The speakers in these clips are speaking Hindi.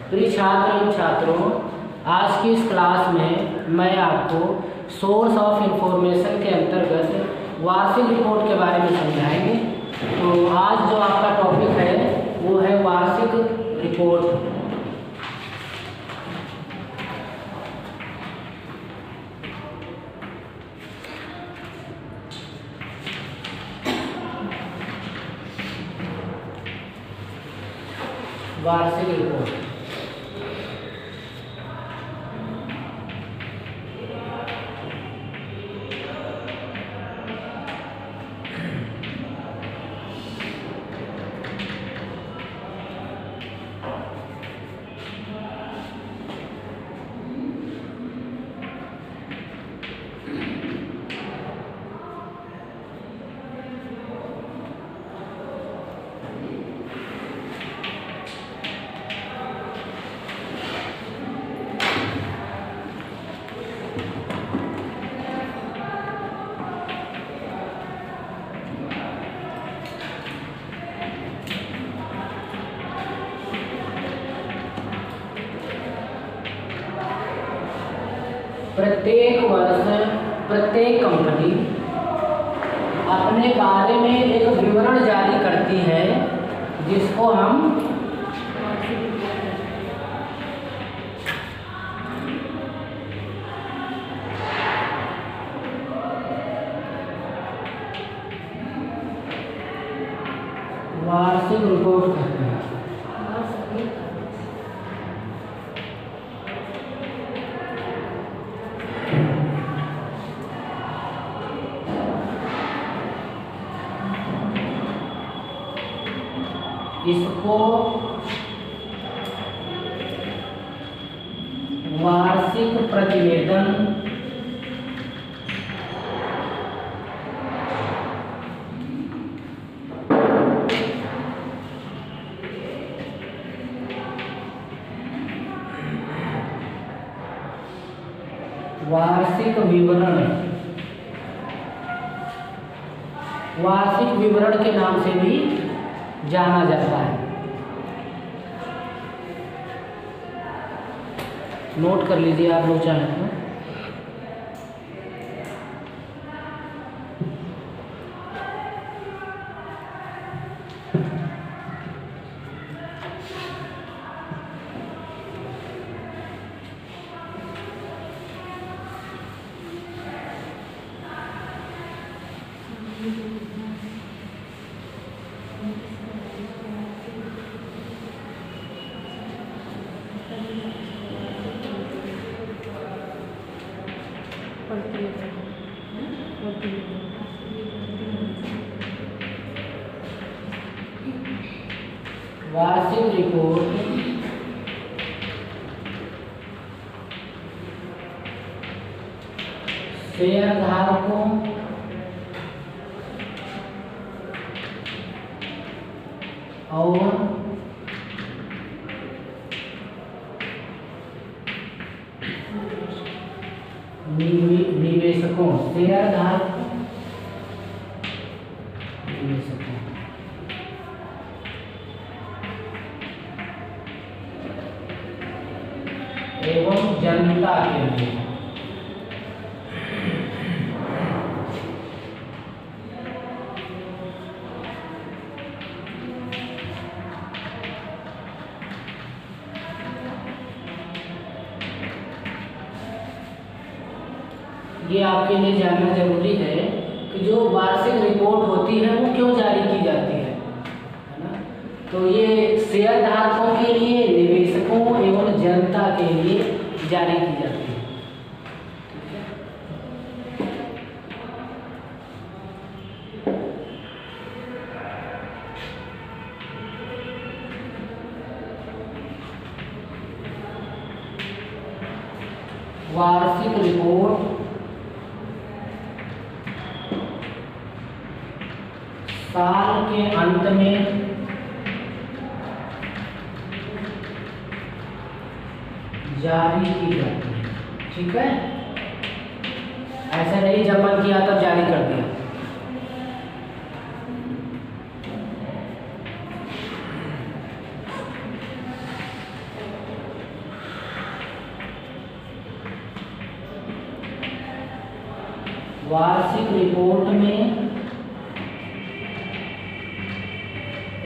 प्रिय छात्र एवं छात्रों, आज की इस क्लास में मैं आपको सोर्स ऑफ इंफॉर्मेशन के अंतर्गत वार्षिक रिपोर्ट के बारे में समझाएंगे। तो आज जो आपका टॉपिक है वो है वार्षिक रिपोर्ट। वार्षिक रिपोर्ट प्रत्येक वर्ष प्रत्येक कंपनी अपने बारे में एक विवरण जारी करती है जिसको हम वार्षिक रिपोर्ट कहते हैं। इसको वार्षिक प्रतिवेदन वार्षिक विवरण वार्षिक विवरण के नाम से भी जाना जाता है। नोट कर लीजिए आप लोग चाहें तो। वार्षिक रिपोर्ट शेयरधारकों और निवेशकों शेयरधारकों निवेशकों एवं जनता के लिए ये आपके लिए जानना जरूरी है कि जो वार्षिक रिपोर्ट होती है वो क्यों जारी की जाती है ना। तो ये शेयरधारकों के लिए, निवेशकों एवं जनता के लिए जारी की जाती है। वार्षिक रिपोर्ट साल के अंत में जारी की जाती है। ठीक है, ऐसा नहीं जब मन किया तब जारी कर दिया। वार्षिक रिपोर्ट में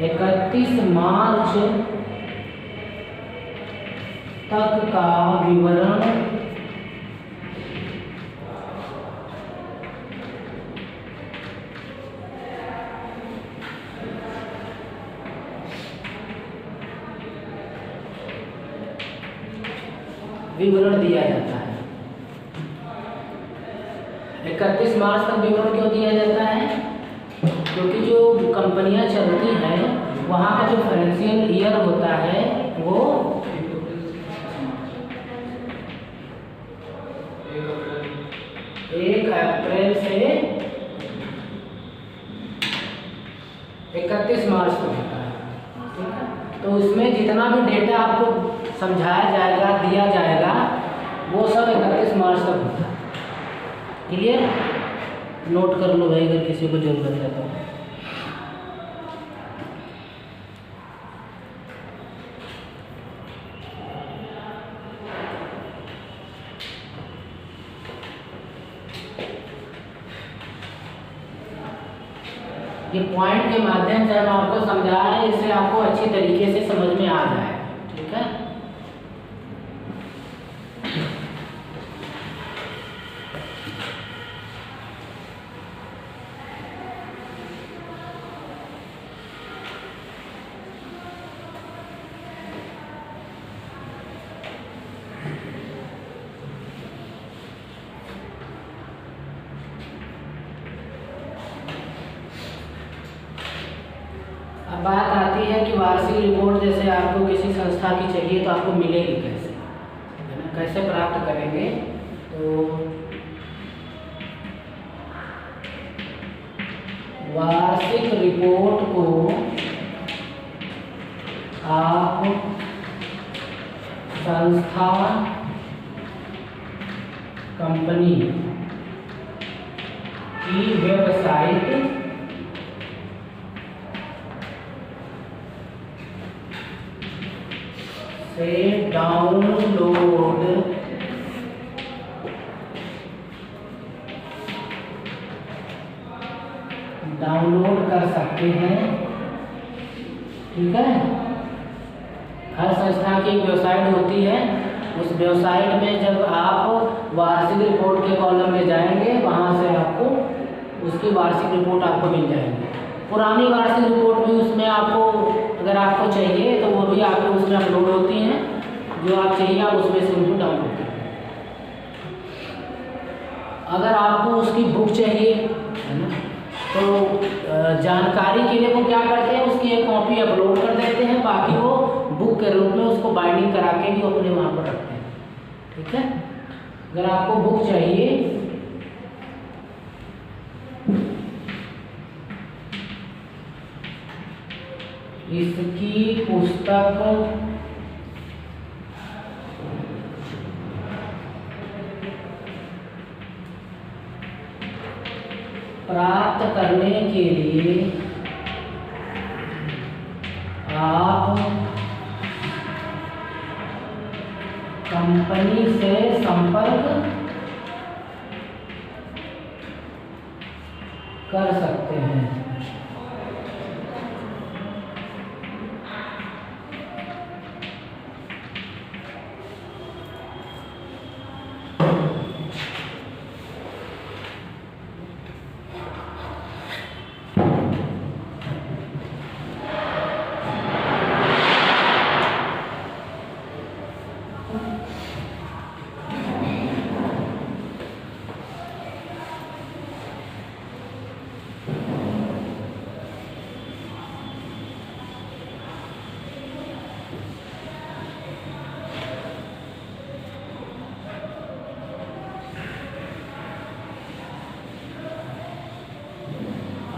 31 मार्च तक का विवरण दिया जाता है। 31 मार्च तक विवरण क्यों दिया जाता है? क्योंकि जो कंपनियां चलती हैं वहाँ का जो फाइनेंशियल ईयर होता है वो 1 अप्रैल से 31 मार्च तक होता है। ठीक है, तो उसमें जितना भी डेटा आपको समझाया जाएगा, दिया जाएगा, वो सब 31 मार्च तक होता है। क्लियर? नोट कर लो भाई अगर किसी को जरूरत है तो। ये पॉइंट के माध्यम से हम आपको समझा रहे हैं, इससे आपको अच्छी तरीके से समझ में आ जाए। ठीक है, अब बात आती है कि वार्षिक रिपोर्ट जैसे आपको किसी संस्था की चाहिए तो आपको मिलेगी कैसे, है ना, कैसे प्राप्त करेंगे? तो वार्षिक रिपोर्ट को आप संस्था, कंपनी की वेबसाइट से डाउनलोड कर सकते हैं। ठीक है, हर संस्था की एक वेबसाइट होती है, उस वेबसाइट में जब आप वार्षिक रिपोर्ट के कॉलम में जाएंगे वहाँ से आपको उसकी वार्षिक रिपोर्ट आपको मिल जाएगी। पुरानी वार्षिक रिपोर्ट भी उसमें आपको अगर आपको चाहिए तो वो भी आपको उसमें अपलोड होती हैं, जो आप चाहिए आप उसमें से उनको डाउनलोड करें। अगर आपको उसकी बुक चाहिए, है ना, तो जानकारी के लिए वो क्या करते हैं, उसकी एक कॉपी अपलोड कर देते हैं, बाकी वो बुक के रूप में उसको बाइंडिंग करा के भी अपने वहाँ पर रखते हैं। ठीक है, अगर आपको बुक चाहिए इसकी पुस्तक प्राप्त करने के लिए आप कंपनी से संपर्क कर सकते हैं।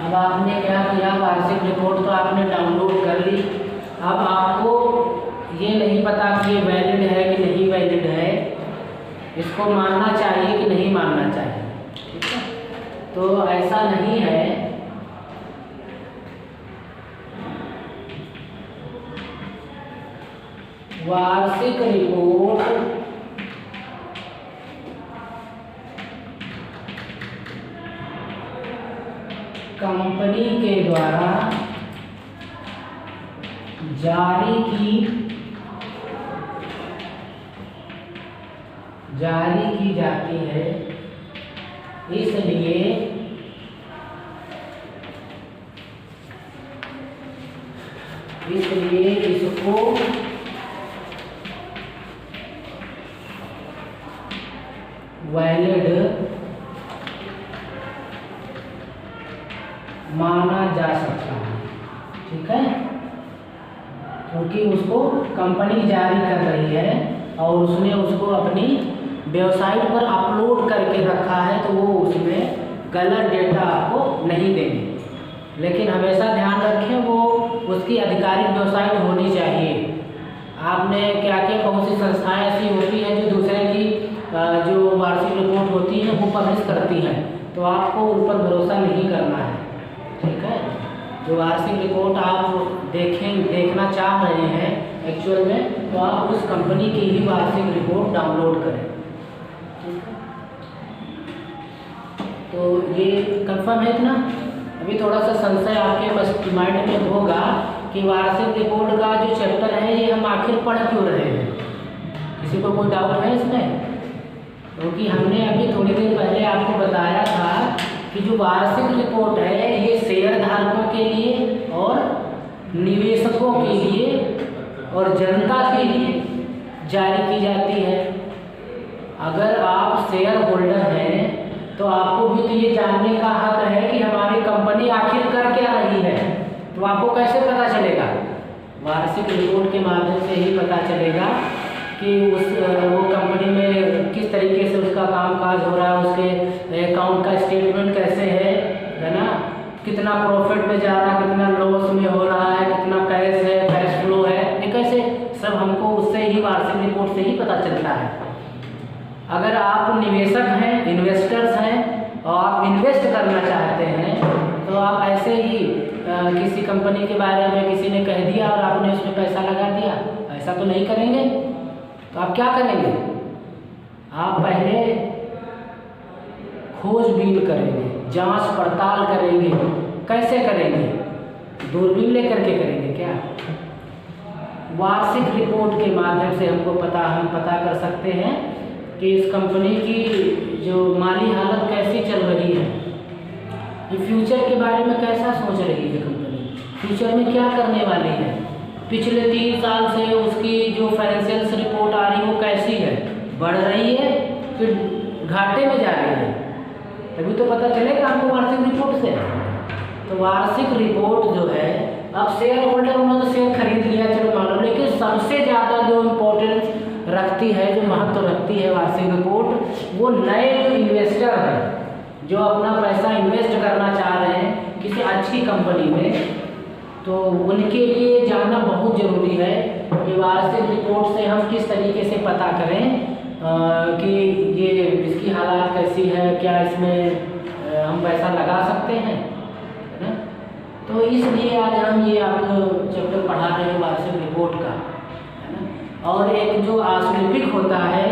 अब आपने क्या किया, वार्षिक रिपोर्ट तो आपने डाउनलोड कर ली। अब आपको ये नहीं पता कि ये वैलिड है कि नहीं वैलिड है, इसको मानना चाहिए कि नहीं मानना चाहिए। ठीक है, तो ऐसा नहीं है। वार्षिक रिपोर्ट कंपनी के द्वारा जारी की जाती है, इसलिए इसको वैलिड माना जा सकता है। ठीक है, क्योंकि उसको कंपनी जारी कर रही है और उसने उसको अपनी वेबसाइट पर अपलोड करके रखा है, तो वो उसमें गलत डेटा आपको नहीं देंगे। लेकिन हमेशा ध्यान रखें वो उसकी आधिकारिक वेबसाइट होनी चाहिए। आपने क्या किया, बहुत सी संस्थाएं ऐसी होती हैं जो दूसरे की जो वार्षिक रिपोर्ट होती है वो पब्लिश करती हैं, तो आपको उन पर भरोसा नहीं करना है। ठीक है, जो वार्षिक रिपोर्ट आप देखना चाह रहे हैं एक्चुअल में, तो आप उस कंपनी की ही वार्षिक रिपोर्ट डाउनलोड करें। ठीक है, तो ये कंफर्म है इतना। अभी थोड़ा सा संशय आपके माइंड में होगा कि वार्षिक रिपोर्ट का जो चैप्टर है ये हम आखिर पढ़ क्यों रहे हैं। किसी को कोई डाउट है इसमें? क्योंकि हमने अभी थोड़ी देर पहले आपको बताया था कि जो वार्षिक रिपोर्ट है ये शेयर धारकों के लिए और निवेशकों के लिए और जनता के लिए जारी की जाती है। अगर आप शेयर होल्डर हैं तो आपको भी तो ये जानने का हक है कि हमारी कंपनी आखिर कर क्या रही है। तो आपको कैसे पता चलेगा? वार्षिक रिपोर्ट के माध्यम से ही पता चलेगा कि वो कंपनी में किस तरीके से उसका कामकाज हो रहा है, उसके अकाउंट का स्टेटमेंट कैसे है ना, कितना प्रॉफिट में जा रहा है, कितना लॉस में हो रहा है, कितना कैश है, कैश फ्लो है, ये कैसे सब हमको उससे ही वार्षिक रिपोर्ट से ही पता चलता है। अगर आप निवेशक हैं, इन्वेस्टर्स हैं और आप इन्वेस्ट करना चाहते हैं, तो आप ऐसे ही किसी कंपनी के बारे में किसी ने कह दिया और आपने उसमें पैसा लगा दिया, ऐसा तो नहीं करेंगे। तो आप क्या करेंगे? आप पहले खोजबीन करेंगे, जांच पड़ताल करेंगे। कैसे करेंगे? दूरबीन लेकर के करेंगे क्या? वार्षिक रिपोर्ट के माध्यम से हम पता कर सकते हैं कि इस कंपनी की जो माली हालत कैसी चल रही है, ये फ्यूचर के बारे में कैसा सोच रही है कंपनी, फ्यूचर में क्या करने वाली है, पिछले 3 साल से उसकी जो फाइनेंशियल रिपोर्ट आ रही है वो कैसी है, बढ़ रही है फिर घाटे में जा रही है, तभी तो पता चलेगा आपको वार्षिक रिपोर्ट से। तो वार्षिक रिपोर्ट जो है, अब शेयर होल्डर उन्होंने तो शेयर खरीद लिया, चलो मान लो, लेकिन सबसे ज़्यादा जो इम्पोर्टेंस रखती है, जो महत्व रखती है वार्षिक रिपोर्ट, वो नए जो इन्वेस्टर हैं जो अपना पैसा इन्वेस्ट करना चाह रहे हैं किसी अच्छी कंपनी में, तो उनके लिए जानना बहुत ज़रूरी है कि वार्षिक रिपोर्ट से हम किस तरीके से पता करें कि ये इसकी हालात कैसी है, क्या इसमें हम पैसा लगा सकते हैं, है ना। तो इसलिए आज हम ये आपको चैप्टर पढ़ा रहे हैं वार्षिक रिपोर्ट का, है ना। और एक जो आश्लिपिक होता है,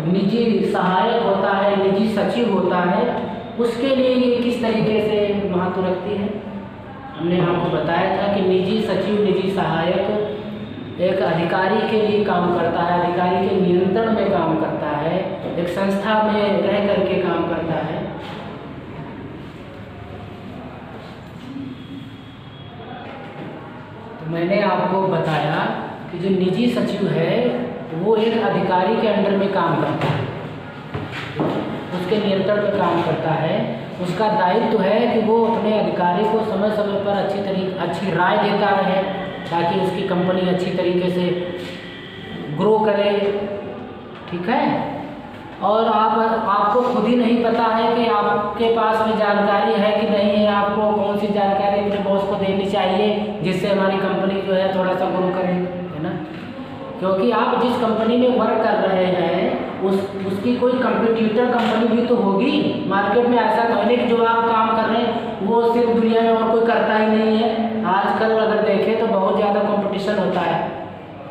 निजी सहायक होता है, निजी सचिव होता है, उसके लिए ये किस तरीके से महत्व रखती है। हमने आपको बताया था कि निजी सचिव, निजी सहायक एक अधिकारी के लिए काम करता है, अधिकारी के नियंत्रण में काम करता है, एक संस्था में रह करके काम करता है। तो मैंने आपको बताया कि जो निजी सचिव है वो एक अधिकारी के अंडर में काम करता है, उसके नियंत्रण में काम करता है। उसका दायित्व है कि वो अपने अधिकारी को समय समय पर अच्छी राय देता रहे ताकि उसकी कंपनी अच्छी तरीके से ग्रो करे। ठीक है, और आपको खुद ही नहीं पता है कि आपके पास में जानकारी है कि नहीं है, आपको कौन सी जानकारी अपने बॉस को देनी चाहिए जिससे हमारी कंपनी जो है थोड़ा सा ग्रो करे, है ना। क्योंकि आप जिस कंपनी में वर्क कर रहे हैं उसकी कोई कंपटीटर कंपनी भी तो होगी मार्केट में। ऐसा तो नहीं कि जो आप काम कर रहे हैं वो सिर्फ दुनिया में और कोई करता ही नहीं है। आजकल अगर देखें तो बहुत ज़्यादा कंपटीशन होता है,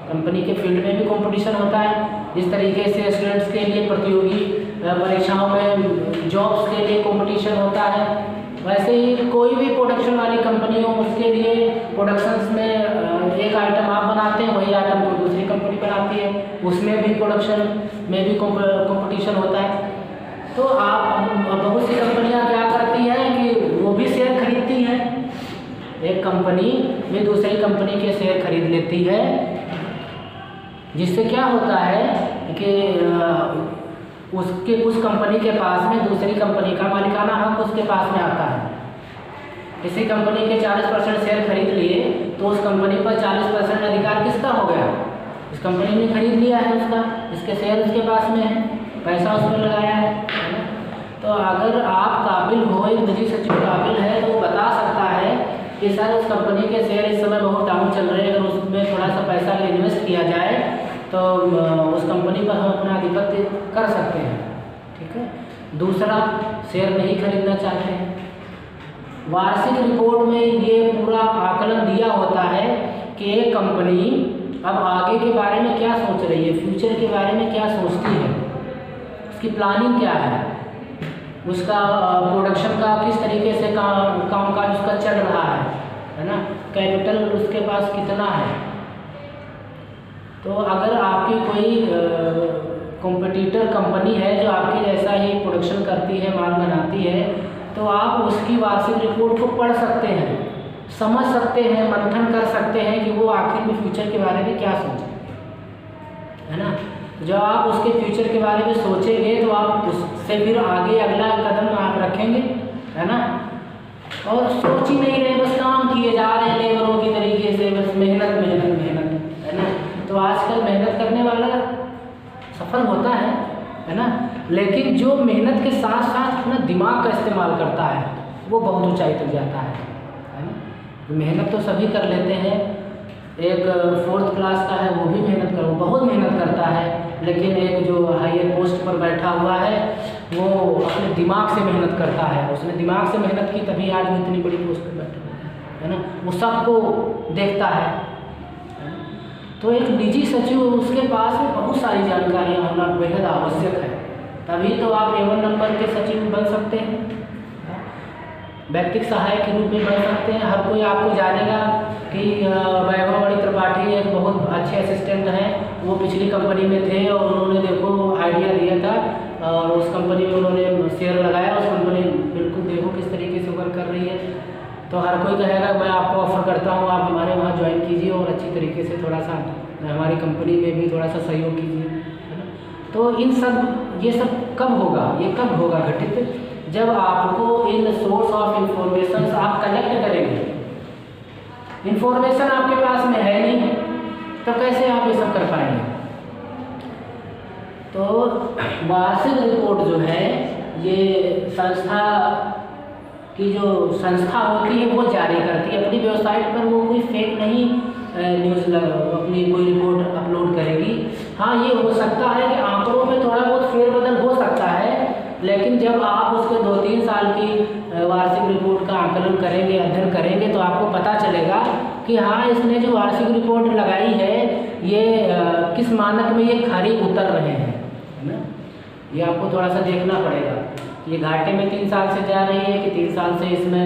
कंपनी के फील्ड में भी कंपटीशन होता है। जिस तरीके से स्टूडेंट्स के लिए प्रतियोगी परीक्षाओं में जॉब्स के लिए कंपटीशन होता है वैसे ही कोई भी प्रोडक्शन वाली कंपनी हो, उसके लिए प्रोडक्शंस में एक आइटम आप बनाते हैं, वही आइटम कोई दूसरी कंपनी बनाती है, उसमें भी प्रोडक्शन में भी कंपटीशन होता है। तो आप बहुत सी कंपनियां क्या करती हैं कि वो भी शेयर खरीदती हैं, एक कंपनी में दूसरी कंपनी के शेयर खरीद लेती है, जिससे क्या होता है कि उस कंपनी के पास में दूसरी कंपनी का मालिकाना हक उसके पास में आता है। किसी कंपनी के 40% शेयर खरीद लिए तो उस कंपनी पर 40% अधिकार किसका हो गया? इस कंपनी ने खरीद लिया है उसका, इसके शेयर उसके पास में है, पैसा उसमें लगाया है ना। तो अगर आप काबिल हो, एक निजी सचिव काबिल है, तो वो बता सकता है कि सर उस कंपनी के शेयर इस समय बहुत डाउन चल रहे हैं, अगर उसमें थोड़ा सा पैसा इन्वेस्ट किया जाए तो उस कंपनी पर हम अपना आधिपत्य कर सकते हैं। ठीक है। दूसरा, शेयर नहीं खरीदना चाहते हैं। वार्षिक रिपोर्ट में ये पूरा आकलन दिया होता है कि एक कंपनी अब आगे के बारे में क्या सोच रही है, फ्यूचर के बारे में क्या सोचती है, उसकी प्लानिंग क्या है, उसका प्रोडक्शन का किस तरीके से कामकाज उसका चल रहा है ना, कैपिटल उसके पास कितना है। तो अगर आपकी कोई कॉम्पिटिटर कंपनी है जो आपके जैसा ही प्रोडक्शन करती है, माल बनाती है, तो आप उसकी वार्षिक रिपोर्ट को पढ़ सकते हैं, समझ सकते हैं, मंथन कर सकते हैं कि वो आखिर में फ्यूचर के बारे में क्या सोचेंगे, है ना। जब आप उसके फ्यूचर के बारे में सोचेंगे तो आप उससे फिर आगे अगला कदम आप रखेंगे, है ना। और सोच ही नहीं रहे, बस काम किए जा रहे हैं लेबरों की तरीके से, बस मेहनत मेहनत मेहनत, है ना। तो आजकल मेहनत करने वाला सफल होता है ना, लेकिन जो मेहनत के साथ साथ अपना दिमाग का इस्तेमाल करता है वो बहुत ऊंचाई तक जाता है ना। मेहनत तो सभी कर लेते हैं, एक 4th क्लास का है वो भी बहुत मेहनत करता है, लेकिन एक जो हायर पोस्ट पर बैठा हुआ है वो अपने दिमाग से मेहनत करता है, उसने दिमाग से मेहनत की तभी आज वो इतनी बड़ी पोस्ट पर बैठा हुआ है ना। वो सबको देखता है। तो एक निजी सचिव, उसके पास में बहुत सारी जानकारियाँ होना बेहद आवश्यक है, तभी तो आप A1 नंबर के सचिव बन सकते हैं, व्यक्तिगत सहायक के रूप में बन सकते हैं। हर कोई आपको जानेगा कि वैभव त्रिपाठी एक बहुत अच्छे असिस्टेंट हैं, वो पिछली कंपनी में थे और उन्होंने देखो आइडिया दिया था और उस कंपनी में उन्होंने शेयर लगाया, उस कंपनी बिल्कुल देखो किस तरीके से वर्क कर रही है। तो हर कोई कहेगा मैं आपको ऑफ़र करता हूँ, आप हमारे वहाँ ज्वाइन कीजिए और अच्छी तरीके से थोड़ा सा हमारी कंपनी में भी थोड़ा सा सहयोग कीजिए, है ना। तो ये सब कब होगा, ये कब होगा घटित, जब आपको इन सोर्स ऑफ इंफॉर्मेशन आप कलेक्ट करेंगे। इंफॉर्मेशन आपके पास में है नहीं तो कैसे आप ये सब कर पाएंगे। तो वार्षिक रिपोर्ट जो है ये संस्था की जो संस्था होती है वो जारी करती है, अपनी वेबसाइट पर वो कोई फेक नहीं न्यूज़ अपनी कोई रिपोर्ट अपलोड करेगी। हाँ, ये हो सकता है कि आंकड़ों में थोड़ा बहुत फेरबदल हो सकता है, लेकिन जब आप उसके 2-3 साल की वार्षिक रिपोर्ट का आकलन करेंगे, अध्ययन करेंगे, तो आपको पता चलेगा कि हाँ, इसने जो वार्षिक रिपोर्ट लगाई है ये किस मानक में ये खरी उतर रहे हैं, है ना। ये आपको थोड़ा सा देखना पड़ेगा, ये घाटे में 3 साल से जा रही है कि 3 साल से इसमें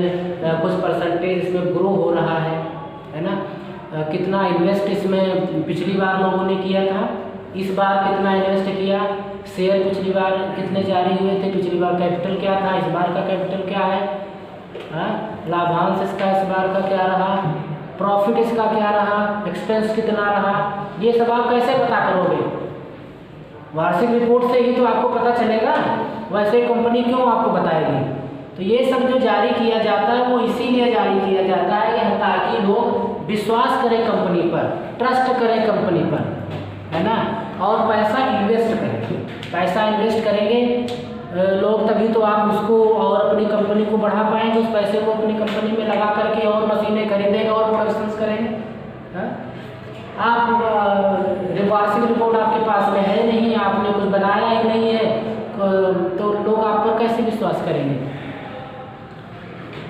कुछ परसेंटेज इसमें ग्रो हो रहा है ना। कितना इन्वेस्ट इसमें पिछली बार लोगों ने किया था, इस बार कितना इन्वेस्ट किया, शेयर पिछली बार कितने जारी हुए थे, पिछली बार कैपिटल क्या था, इस बार का कैपिटल क्या है, लाभांश इसका इस बार का क्या रहा, प्रॉफिट इसका क्या रहा, एक्सपेंस कितना रहा, ये सब आप कैसे पता करोगे। वार्षिक रिपोर्ट से ही तो आपको पता चलेगा, वैसे कंपनी क्यों आपको बताएगी। तो ये सब जो जारी किया जाता है वो इसीलिए जारी किया जाता है कि ताकि लोग विश्वास करें कंपनी पर, ट्रस्ट करें कंपनी पर, है ना, और पैसा इन्वेस्ट करें। पैसा इन्वेस्ट करेंगे लोग तभी तो आप उसको और अपनी कंपनी को बढ़ा पाएंगे, उस पैसे को अपनी कंपनी में लगा करके और मशीनें खरीदेंगे और प्रोडक्शंस करेंगे। आप वार्षिक रिपोर्ट आपके पास में है नहीं, आपने कुछ बनाया ही नहीं है, तो लोग आप पर कैसे विश्वास करेंगे।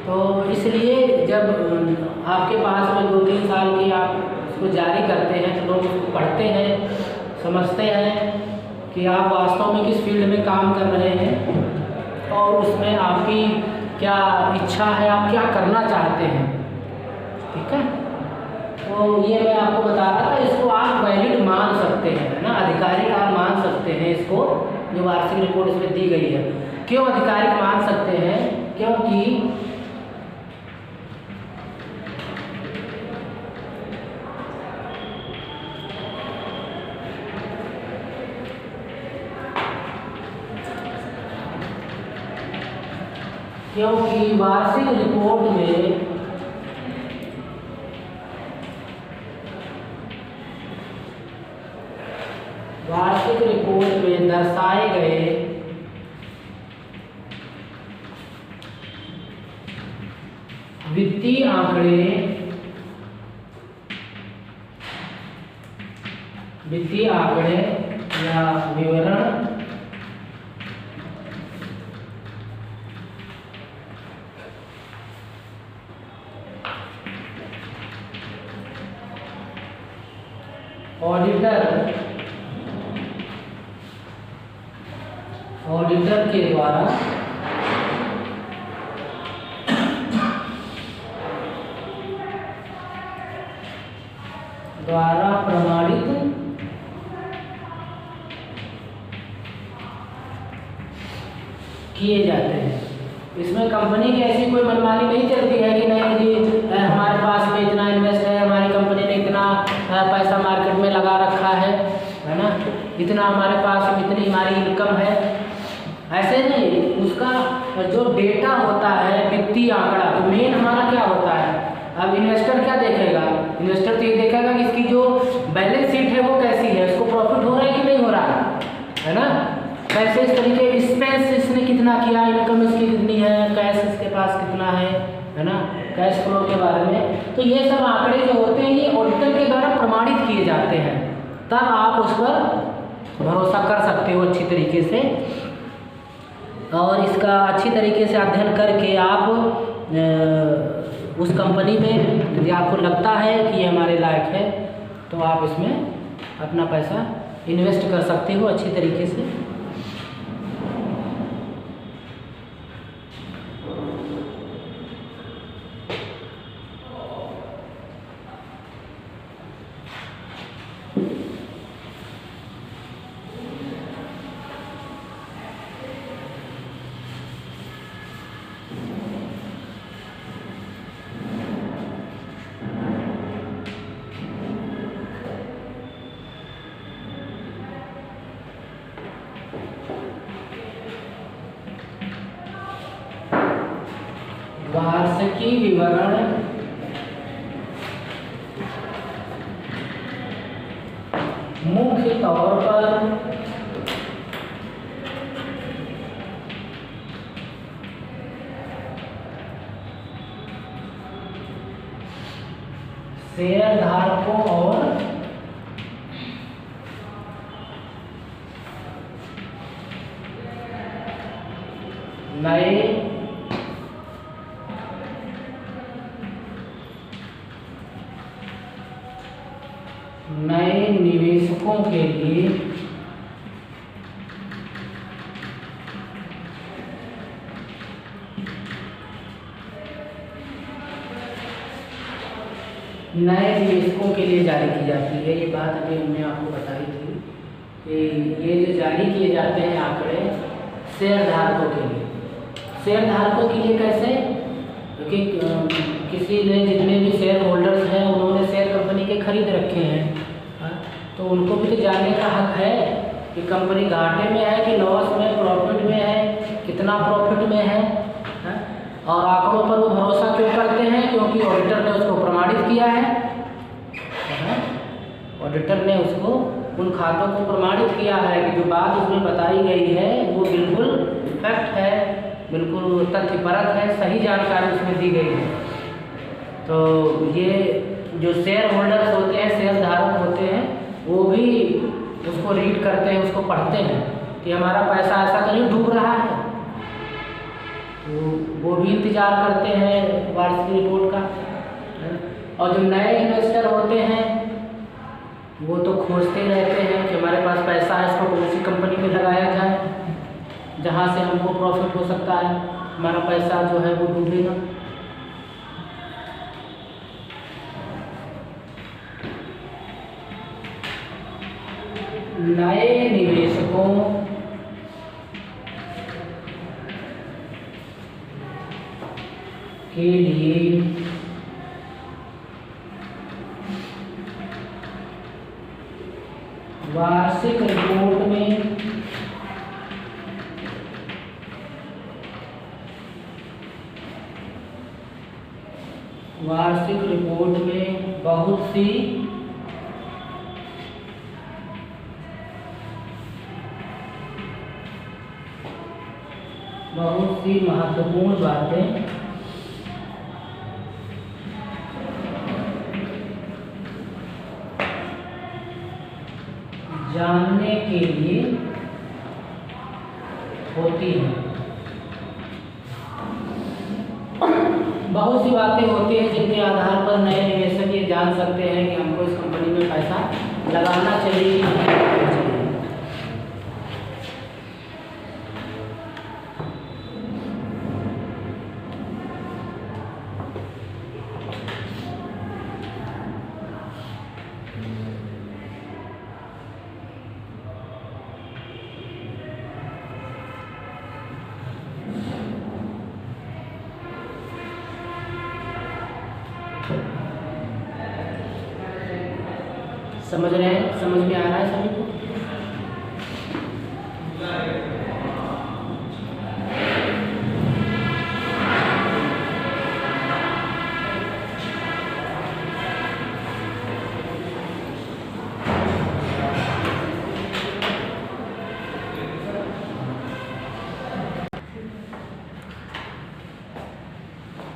तो इसलिए जब आपके पास में 2-3 साल की आप उसको जारी करते हैं तो लोग उसको पढ़ते हैं, समझते हैं कि आप वास्तव में किस फील्ड में काम कर रहे हैं और उसमें आपकी क्या इच्छा है, आप क्या करना चाहते हैं। ठीक है, तो ये मैं आपको बता रहा था, इसको आप वैलिड मान सकते हैं, है ना, आधिकारिक आप मान सकते हैं इसको, जो वार्षिक रिपोर्ट इसमें दी गई है। क्यों आधिकारिक मान सकते हैं? क्योंकि वार्षिक रिपोर्ट में दर्शाए गए वित्तीय आंकड़े या विवरण ऑडिटर के द्वारा प्रमाणित किए जाते हैं। इसमें कंपनी की ऐसी कोई मनमानी नहीं चलती है कि नहीं जी हमारे पास में इतना इन्वेस्ट है, हमारी कंपनी ने इतना पैसा मार्केट में लगा रखा है ना, इतना हमारे पास, इतनी हमारी इनकम है, ऐसे नहीं। उसका जो डेटा होता है वित्तीय आंकड़ा, तो मेन हमारा क्या होता है, अब इन्वेस्टर क्या देखेगा, इन्वेस्टर तो ये देखेगा कि इसकी जो बैलेंस शीट है वो कैसी है, इसको प्रॉफिट हो रहा है कि नहीं हो रहा है ना, कैसे इस तरीके एक्सपेंस इसने कितना किया, इनकम इसकी कितनी है, कैश इसके पास कितना है ना, कैश फ्लो के बारे में। तो ये सब आंकड़े जो होते हैं ये ऑडिटर के द्वारा प्रमाणित किए जाते हैं, तब आप उस पर भरोसा कर सकते हो अच्छी तरीके से, और इसका अच्छी तरीके से अध्ययन करके आप उस कंपनी में यदि आपको लगता है कि ये हमारे लायक है तो आप इसमें अपना पैसा इन्वेस्ट कर सकते हो अच्छी तरीके से। वार्षिकी विवरण मुख्य तौर पर शेयरधारकों और नए निवेशकों के लिए जारी की जाती है। ये बात अभी हमने आपको बताई थी कि ये जो जारी किए जाते हैं आंकड़े शेयरधारकों के लिए। शेयरधारकों के लिए कैसे? क्योंकि किसी ने, जितने भी शेयर होल्डर्स हैं उन्होंने शेयर कंपनी के खरीद रखे हैं, तो उनको भी तो जानने का हक है कि कंपनी घाटे में है कि लॉस में, प्रॉफिट में है, कितना प्रॉफिट में है, और आंकड़ों पर वो भरोसा क्यों करते हैं? क्योंकि ऑडिटर ने उसको प्रमाणित किया है, ऑडिटर ने उसको, उन खातों को प्रमाणित किया है कि जो बात उसमें बताई गई है वो बिल्कुल फैक्ट है, बिल्कुल तथ्यपरक है, सही जानकारी उसमें दी गई है। तो ये जो शेयर होल्डर्स होते हैं, शेयर धारक होते हैं, वो भी उसको रीड करते हैं, उसको पढ़ते हैं कि हमारा पैसा ऐसा तो नहीं डूब रहा है, तो वो भी इंतज़ार करते हैं वार्षिक रिपोर्ट का। और जो नए इन्वेस्टर होते हैं वो तो खोजते रहते हैं कि हमारे पास पैसा है, इसको कौन सी कंपनी में लगाया जाए जहाँ से हमको प्रॉफिट हो सकता है। हमारा पैसा जो है वो डूबेगा। नए निवेशकों के लिए वार्षिक रिपोर्ट में बहुत सी महत्वपूर्ण बातें जानने के लिए होती हैं। बहुत सी बातें होती हैं जिनके आधार पर नए निवेशक ये जान सकते हैं कि हमको इस कंपनी में पैसा लगाना चाहिए कि नहीं लगाना चाहिए। समझ रहे हैं? समझ में आ रहा है सभी को?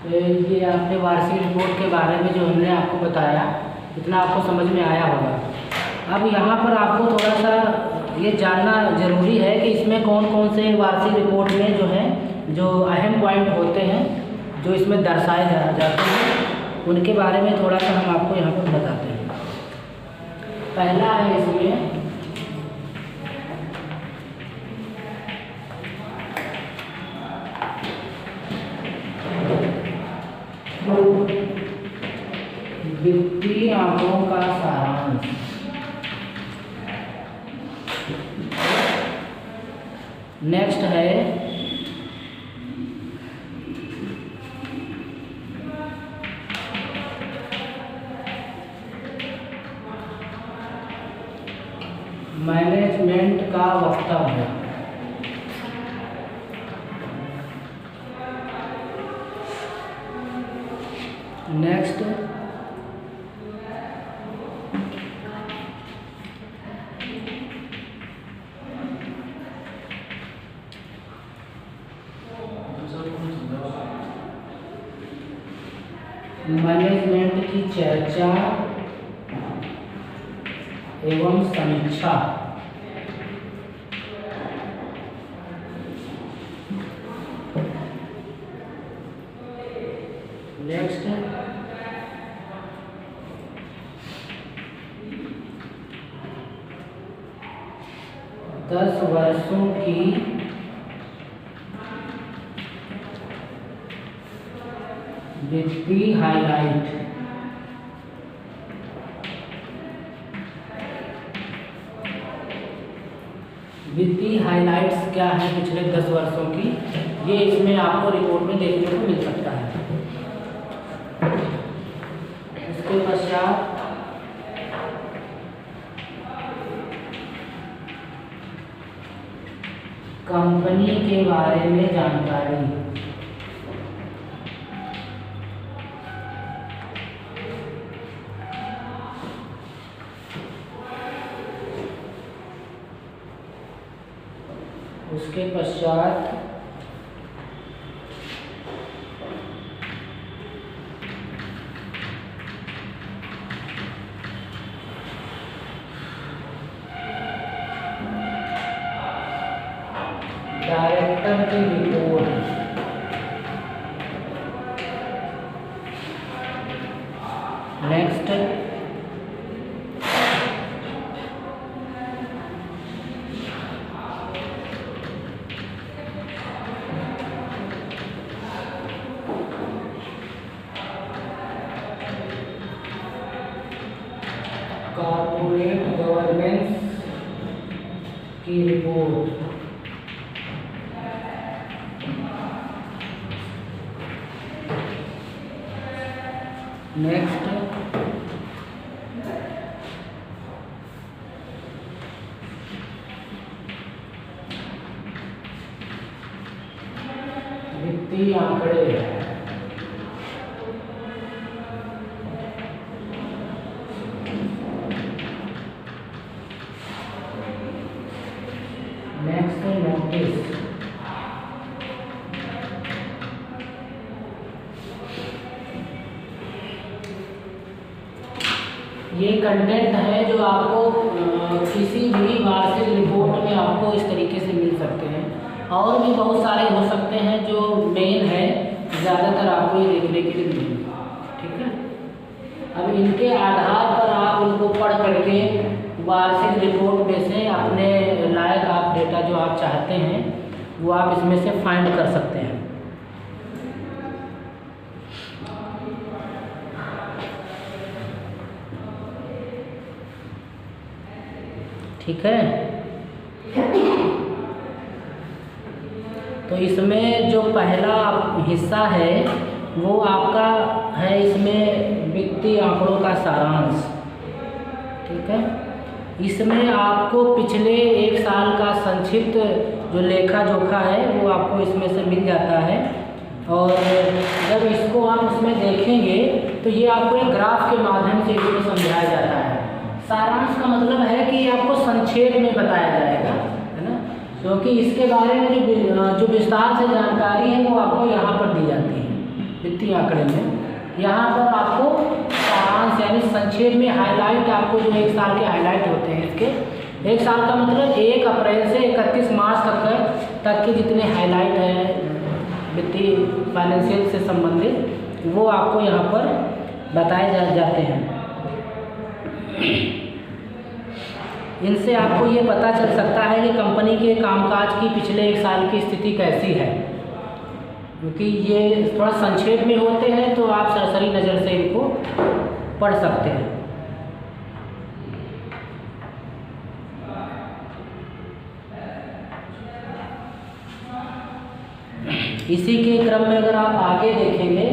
तो ये आपने वार्षिक रिपोर्ट के बारे में जो हमने आपको बताया, इतना आपको समझ में आया होगा। अब यहाँ पर आपको थोड़ा सा ये जानना ज़रूरी है कि इसमें कौन कौन से वार्षिक रिपोर्ट में जो है जो अहम पॉइंट होते हैं जो इसमें दर्शाए जाते हैं, उनके बारे में थोड़ा सा हम आपको यहाँ पर बताते हैं। पहला है इसमें वित्तीय आंकड़ों का सारांश। नेक्स्ट है मैनेजमेंट का वक्तव्य। नेक्स्ट मैनेजमेंट की चर्चा एवं समीक्षा। नेक्स्ट 10 वर्षों की वित्तीय हाइलाइट। वित्तीय हाइलाइट्स क्या है पिछले 10 वर्षों की, ये इसमें आपको रिपोर्ट में देखने को मिल सकता है। इसके पश्चात कंपनी के बारे में जानकारी। उसके पश्चात डायरेक्टर की रिपोर्ट। नेक्स्ट परफॉर्मेंस की रिपोर्ट। नेक्स्ट, वित्तीय आंकड़े। नेक्स्ट है नोटिस। ये कंटेंट है जो आपको किसी भी वार्षिक रिपोर्ट में आपको इस तरीके से मिल सकते हैं, और भी बहुत सारे हो सकते हैं जो मेन है, ज़्यादातर आपको ये देखने के लिए मिलेंगे। ठीक है, अब इनके आधार पर आप उनको पढ़ करके वार्षिक रिपोर्ट में से अपने लायक आप डेटा जो आप चाहते हैं वो आप इसमें से फाइंड कर सकते हैं। ठीक है, तो इसमें जो पहला हिस्सा है वो आपका है, इसमें वित्तीय आंकड़ों का सारांश। ठीक है, इसमें आपको पिछले एक साल का संक्षिप्त जो लेखा जोखा है वो आपको इसमें से मिल जाता है, और जब इसको आप उसमें देखेंगे तो ये आपको एक ग्राफ के माध्यम से इसको समझाया जाता है। सारांश का मतलब है कि आपको संक्षेप में बताया जाएगा, है ना, क्योंकि इसके बारे में जो विस्तार से जानकारी है वो आपको यहाँ पर दी जाती है वित्तीय आंकड़े में। यहाँ पर आपको सारांश यानी संक्षेप में हाईलाइट, आपको जो एक साल के हाईलाइट होते हैं इसके, एक साल का मतलब 1 अप्रैल से 31 मार्च तक के जितने हाईलाइट हैं वित्तीय फाइनेंशियल से संबंधित, वो आपको यहाँ पर बताए जाते हैं। इनसे आपको ये पता चल सकता है कि कंपनी के कामकाज की पिछले एक साल की स्थिति कैसी है, क्योंकि ये थोड़ा संक्षेप में होते हैं तो आप सरसरी नज़र से इनको पढ़ सकते हैं। इसी के क्रम में अगर आप आगे देखेंगे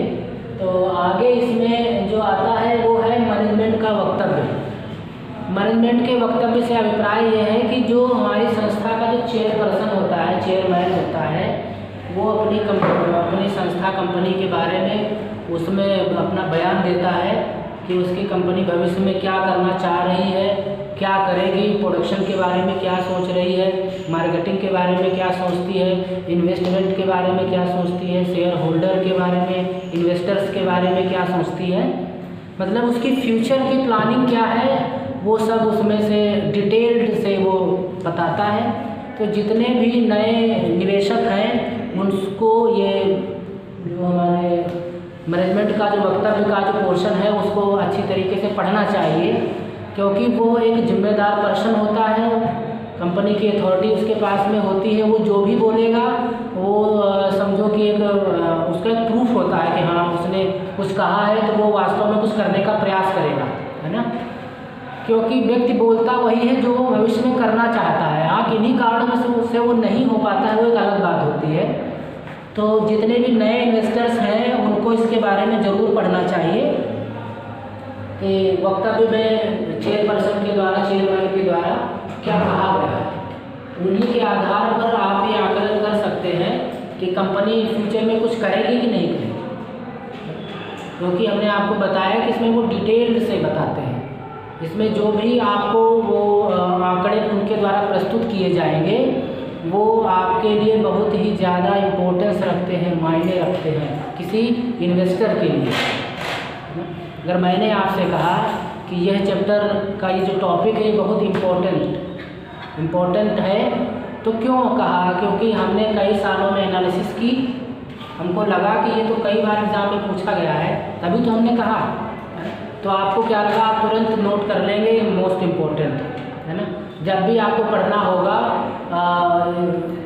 तो आगे इसमें जो आता है वो है मैनेजमेंट का वक्तव्य। मैनेजमेंट के वक्तव्य से अभिप्राय यह है कि जो हमारी संस्था का जो चेयरपर्सन होता है, चेयरमैन होता है, वो अपनी संस्था कंपनी के बारे में उसमें अपना बयान देता है कि उसकी कंपनी भविष्य में क्या करना चाह रही है, क्या करेगी, प्रोडक्शन के बारे में क्या सोच रही है, मार्केटिंग के बारे में क्या सोचती है, इन्वेस्टमेंट के बारे में क्या सोचती है, शेयर होल्डर के बारे में, इन्वेस्टर्स के बारे में क्या सोचती है, मतलब उसकी फ्यूचर की प्लानिंग क्या है, वो सब उसमें से डिटेल्ड से वो बताता है। तो जितने भी नए निवेशक हैं उनको ये जो हमारे मैनेजमेंट का जो वक्तव्य का जो पोर्शन है उसको अच्छी तरीके से पढ़ना चाहिए, क्योंकि वो एक जिम्मेदार पर्सन होता है, कंपनी की अथॉरिटी उसके पास में होती है, वो जो भी बोलेगा वो समझो कि एक उसका एक प्रूफ होता है कि हाँ उसने कुछ कहा है तो वो वास्तव में कुछ करने का प्रयास करेगा, है ना, क्योंकि व्यक्ति बोलता वही है जो वो भविष्य में करना चाहता है। हाँ, किन्हीं कारणों से उससे वो नहीं हो पाता है, वो एक अलग बात होती है। तो जितने भी नए इन्वेस्टर्स हैं उनको इसके बारे में ज़रूर पढ़ना चाहिए कि वक्तव्य में चेयरपर्सन के द्वारा, चेयरमैन के द्वारा क्या कहा गया है। उन्हीं के आधार पर आप ये आकलन कर सकते हैं कि कंपनी फ्यूचर में कुछ करेगी कि नहीं करेगी, क्योंकि हमने आपको बताया कि इसमें वो डिटेल्ड से बताते हैं। इसमें जो भी आपको वो आंकड़े उनके द्वारा प्रस्तुत किए जाएंगे वो आपके लिए बहुत ही ज़्यादा इम्पोर्टेंस रखते हैं, मायने रखते हैं किसी इन्वेस्टर के लिए। अगर मैंने आपसे कहा कि यह चैप्टर का ये जो टॉपिक है बहुत इम्पोर्टेंट है, तो क्यों कहा, क्योंकि हमने कई सालों में एनालिसिस की, हमको लगा कि ये तो कई बार एग्ज़ाम में पूछा गया है, तभी तो हमने कहा। तो आपको क्या लगा, आप तुरंत नोट कर लेंगे मोस्ट इम्पोर्टेंट, है ना। जब भी आपको पढ़ना होगा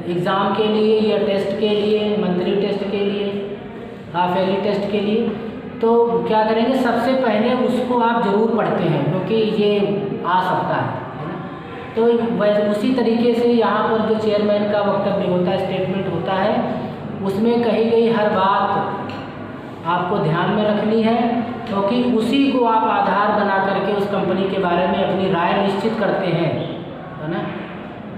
एग्ज़ाम के लिए या टेस्ट के लिए, मंथली टेस्ट के लिए, हाफ ईयरली टेस्ट के लिए, तो क्या करेंगे, सबसे पहले उसको आप ज़रूर पढ़ते हैं, क्योंकि ये आ सकता है ना। तो वैसे उसी तरीके से यहाँ पर जो चेयरमैन का वक्तव्य होता है, स्टेटमेंट होता है, उसमें कही गई हर बात आपको ध्यान में रखनी है, क्योंकि उसी को आप आधार बना करके उस कंपनी के बारे में अपनी राय निश्चित करते हैं, है ना।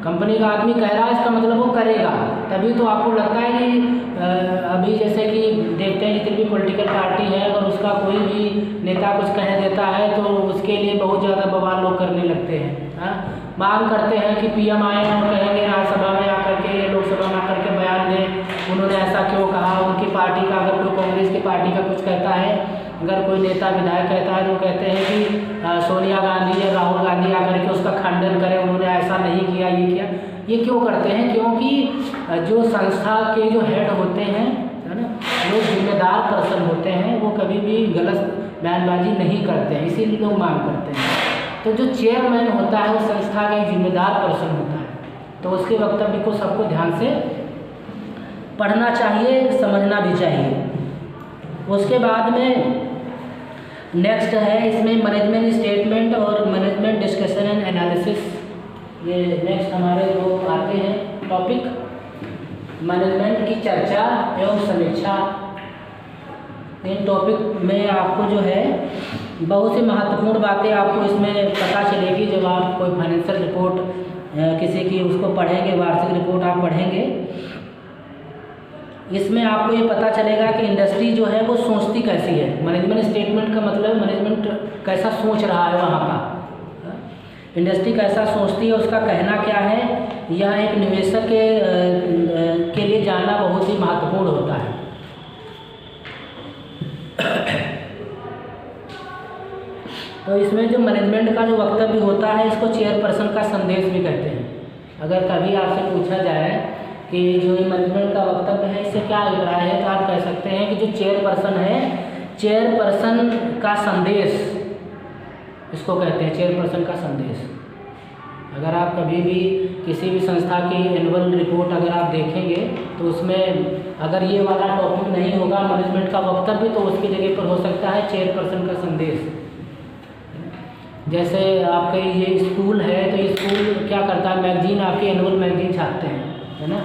कंपनी का आदमी कह रहा है, इसका मतलब वो करेगा, तभी तो आपको लगता है कि अभी जैसे कि देखते हैं जितनी भी पॉलिटिकल पार्टी है, अगर उसका कोई भी नेता कुछ कह देता है तो उसके लिए बहुत ज़्यादा बवाल लोग करने लगते हैं। हाँ, मांग करते हैं कि पीएम आए और कहेंगे राज्यसभा में आकर के या लोकसभा में आकर के बयान दें, उन्होंने ऐसा क्यों कहा। उनकी पार्टी का, अगर कोई कांग्रेस की पार्टी का कुछ कहता है, अगर कोई नेता विधायक कहता है तो कहते हैं कि सोनिया गांधी या राहुल गांधी आकर के उसका खंडन करें, उन्होंने ऐसा नहीं किया, ये किया। ये क्यों करते हैं? क्योंकि जो संस्था के जो हेड होते हैं, है ना, जो जिम्मेदार पर्सन होते हैं, वो कभी भी गलत बयानबाजी नहीं करते हैं, इसीलिए लोग मांग करते हैं। तो जो चेयरमैन होता है वो संस्था का एक जिम्मेदार पर्सन होता है, तो उसके वक्तव्य को सबको ध्यान से पढ़ना चाहिए, समझना भी चाहिए। उसके बाद में नेक्स्ट है इसमें मैनेजमेंट स्टेटमेंट और मैनेजमेंट डिस्कशन एंड एनालिसिस। ये नेक्स्ट हमारे जो आते हैं टॉपिक, मैनेजमेंट की चर्चा एवं समीक्षा। इन टॉपिक में आपको जो है बहुत सी महत्वपूर्ण बातें आपको इसमें पता चलेगी जब आप कोई फाइनेंशियल रिपोर्ट किसी की उसको पढ़ेंगे, वार्षिक रिपोर्ट आप पढ़ेंगे। इसमें आपको ये पता चलेगा कि इंडस्ट्री जो है वो सोचती कैसी है। मैनेजमेंट स्टेटमेंट का मतलब मैनेजमेंट कैसा सोच रहा है वहाँ का, इंडस्ट्री कैसा सोचती है, उसका कहना क्या है। यह एक निवेशक के लिए जानना बहुत ही महत्वपूर्ण होता है। तो इसमें जो मैनेजमेंट का जो वक्तव्य होता है, इसको चेयरपर्सन का संदेश भी कहते हैं। अगर कभी आपसे पूछा जाए कि जो ये मैनेजमेंट का वक्तव्य है इससे क्या अभिप्राय है, तो आप कह सकते हैं कि जो चेयरपर्सन है, चेयरपर्सन का संदेश इसको कहते हैं, चेयरपर्सन का संदेश। अगर आप कभी भी किसी भी संस्था की एनुअल रिपोर्ट अगर आप देखेंगे तो उसमें अगर ये वाला टॉपिक नहीं होगा मैनेजमेंट का वक्तव्य, तो उसकी जगह पर हो सकता है चेयरपर्सन का संदेश। जैसे आपके ये स्कूल है, तो स्कूल क्या करता है, मैगजीन, आपके एनुअल मैगजीन छापते हैं, है ना।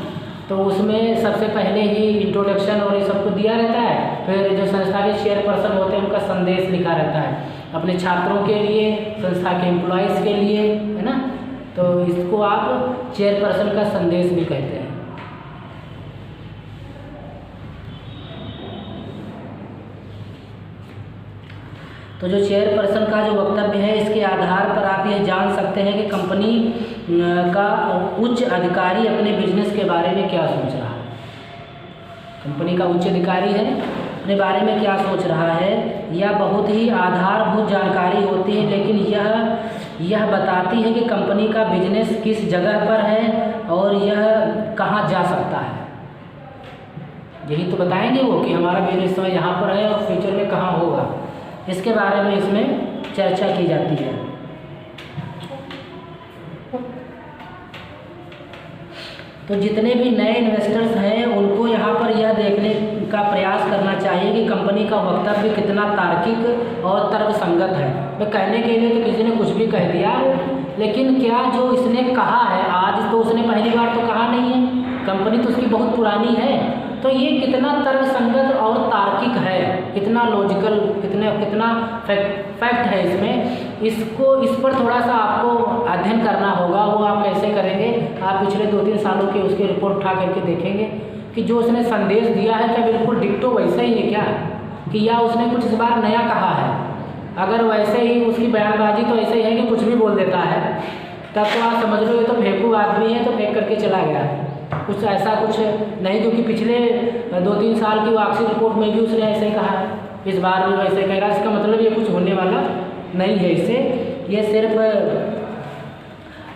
तो उसमें सबसे पहले ही इंट्रोडक्शन और ये सबको दिया रहता है, फिर जो संस्था के चेयरपर्सन होते हैं उनका संदेश लिखा रहता है अपने छात्रों के लिए, संस्था के एम्प्लॉयज़ के लिए, है ना। तो इसको आप चेयरपर्सन का संदेश भी कहते हैं। तो जो चेयरपर्सन का जो वक्तव्य है, इसके आधार पर आप ये जान सकते हैं कि कंपनी का उच्च अधिकारी अपने बिजनेस के बारे में क्या सोच रहा है। कंपनी का उच्च अधिकारी है, अपने बारे में क्या सोच रहा है। यह बहुत ही आधारभूत जानकारी होती है, लेकिन यह बताती है कि कंपनी का बिजनेस किस जगह पर है और यह कहाँ जा सकता है। यही तो बताएंगे वो कि हमारा बिजनेस समय यहाँ पर है और फ्यूचर में कहाँ होगा। इसके बारे में इसमें चर्चा की जाती है। तो जितने भी नए इन्वेस्टर्स हैं उनको यहाँ पर यह देखने का प्रयास करना चाहिए कि कंपनी का वक्तव्य कितना तार्किक और तर्कसंगत है। मैं कहने के लिए तो किसी ने कुछ भी कह दिया, लेकिन क्या जो इसने कहा है आज, तो उसने पहली बार तो कहा नहीं है, कंपनी तो उसकी बहुत पुरानी है। तो ये कितना तर्कसंगत और तार्किक है, कितना लॉजिकल, कितना फैक्ट है इसमें, इस पर थोड़ा सा आपको अध्ययन करना होगा। वो आप कैसे करेंगे, आप पिछले 2-3 सालों की उसकी रिपोर्ट उठा करके देखेंगे कि जो उसने संदेश दिया है क्या बिल्कुल डिक्टो वैसे ही है क्या, कि या उसने कुछ इस बार नया कहा है। अगर वैसे ही उसकी बयानबाजी तो ऐसे ही है कि कुछ भी बोल देता है, तब तो आप समझ लो ये तो फेंकू आदमी है, तो फेंक करके चला गया। कुछ ऐसा कुछ नहीं, क्योंकि पिछले 2-3 साल की वार्षिक रिपोर्ट में भी उसने ऐसे ही कहा है, इस बार भी वैसे कह रहा है। इसका मतलब ये कुछ होने वाला नहीं है इससे, ये सिर्फ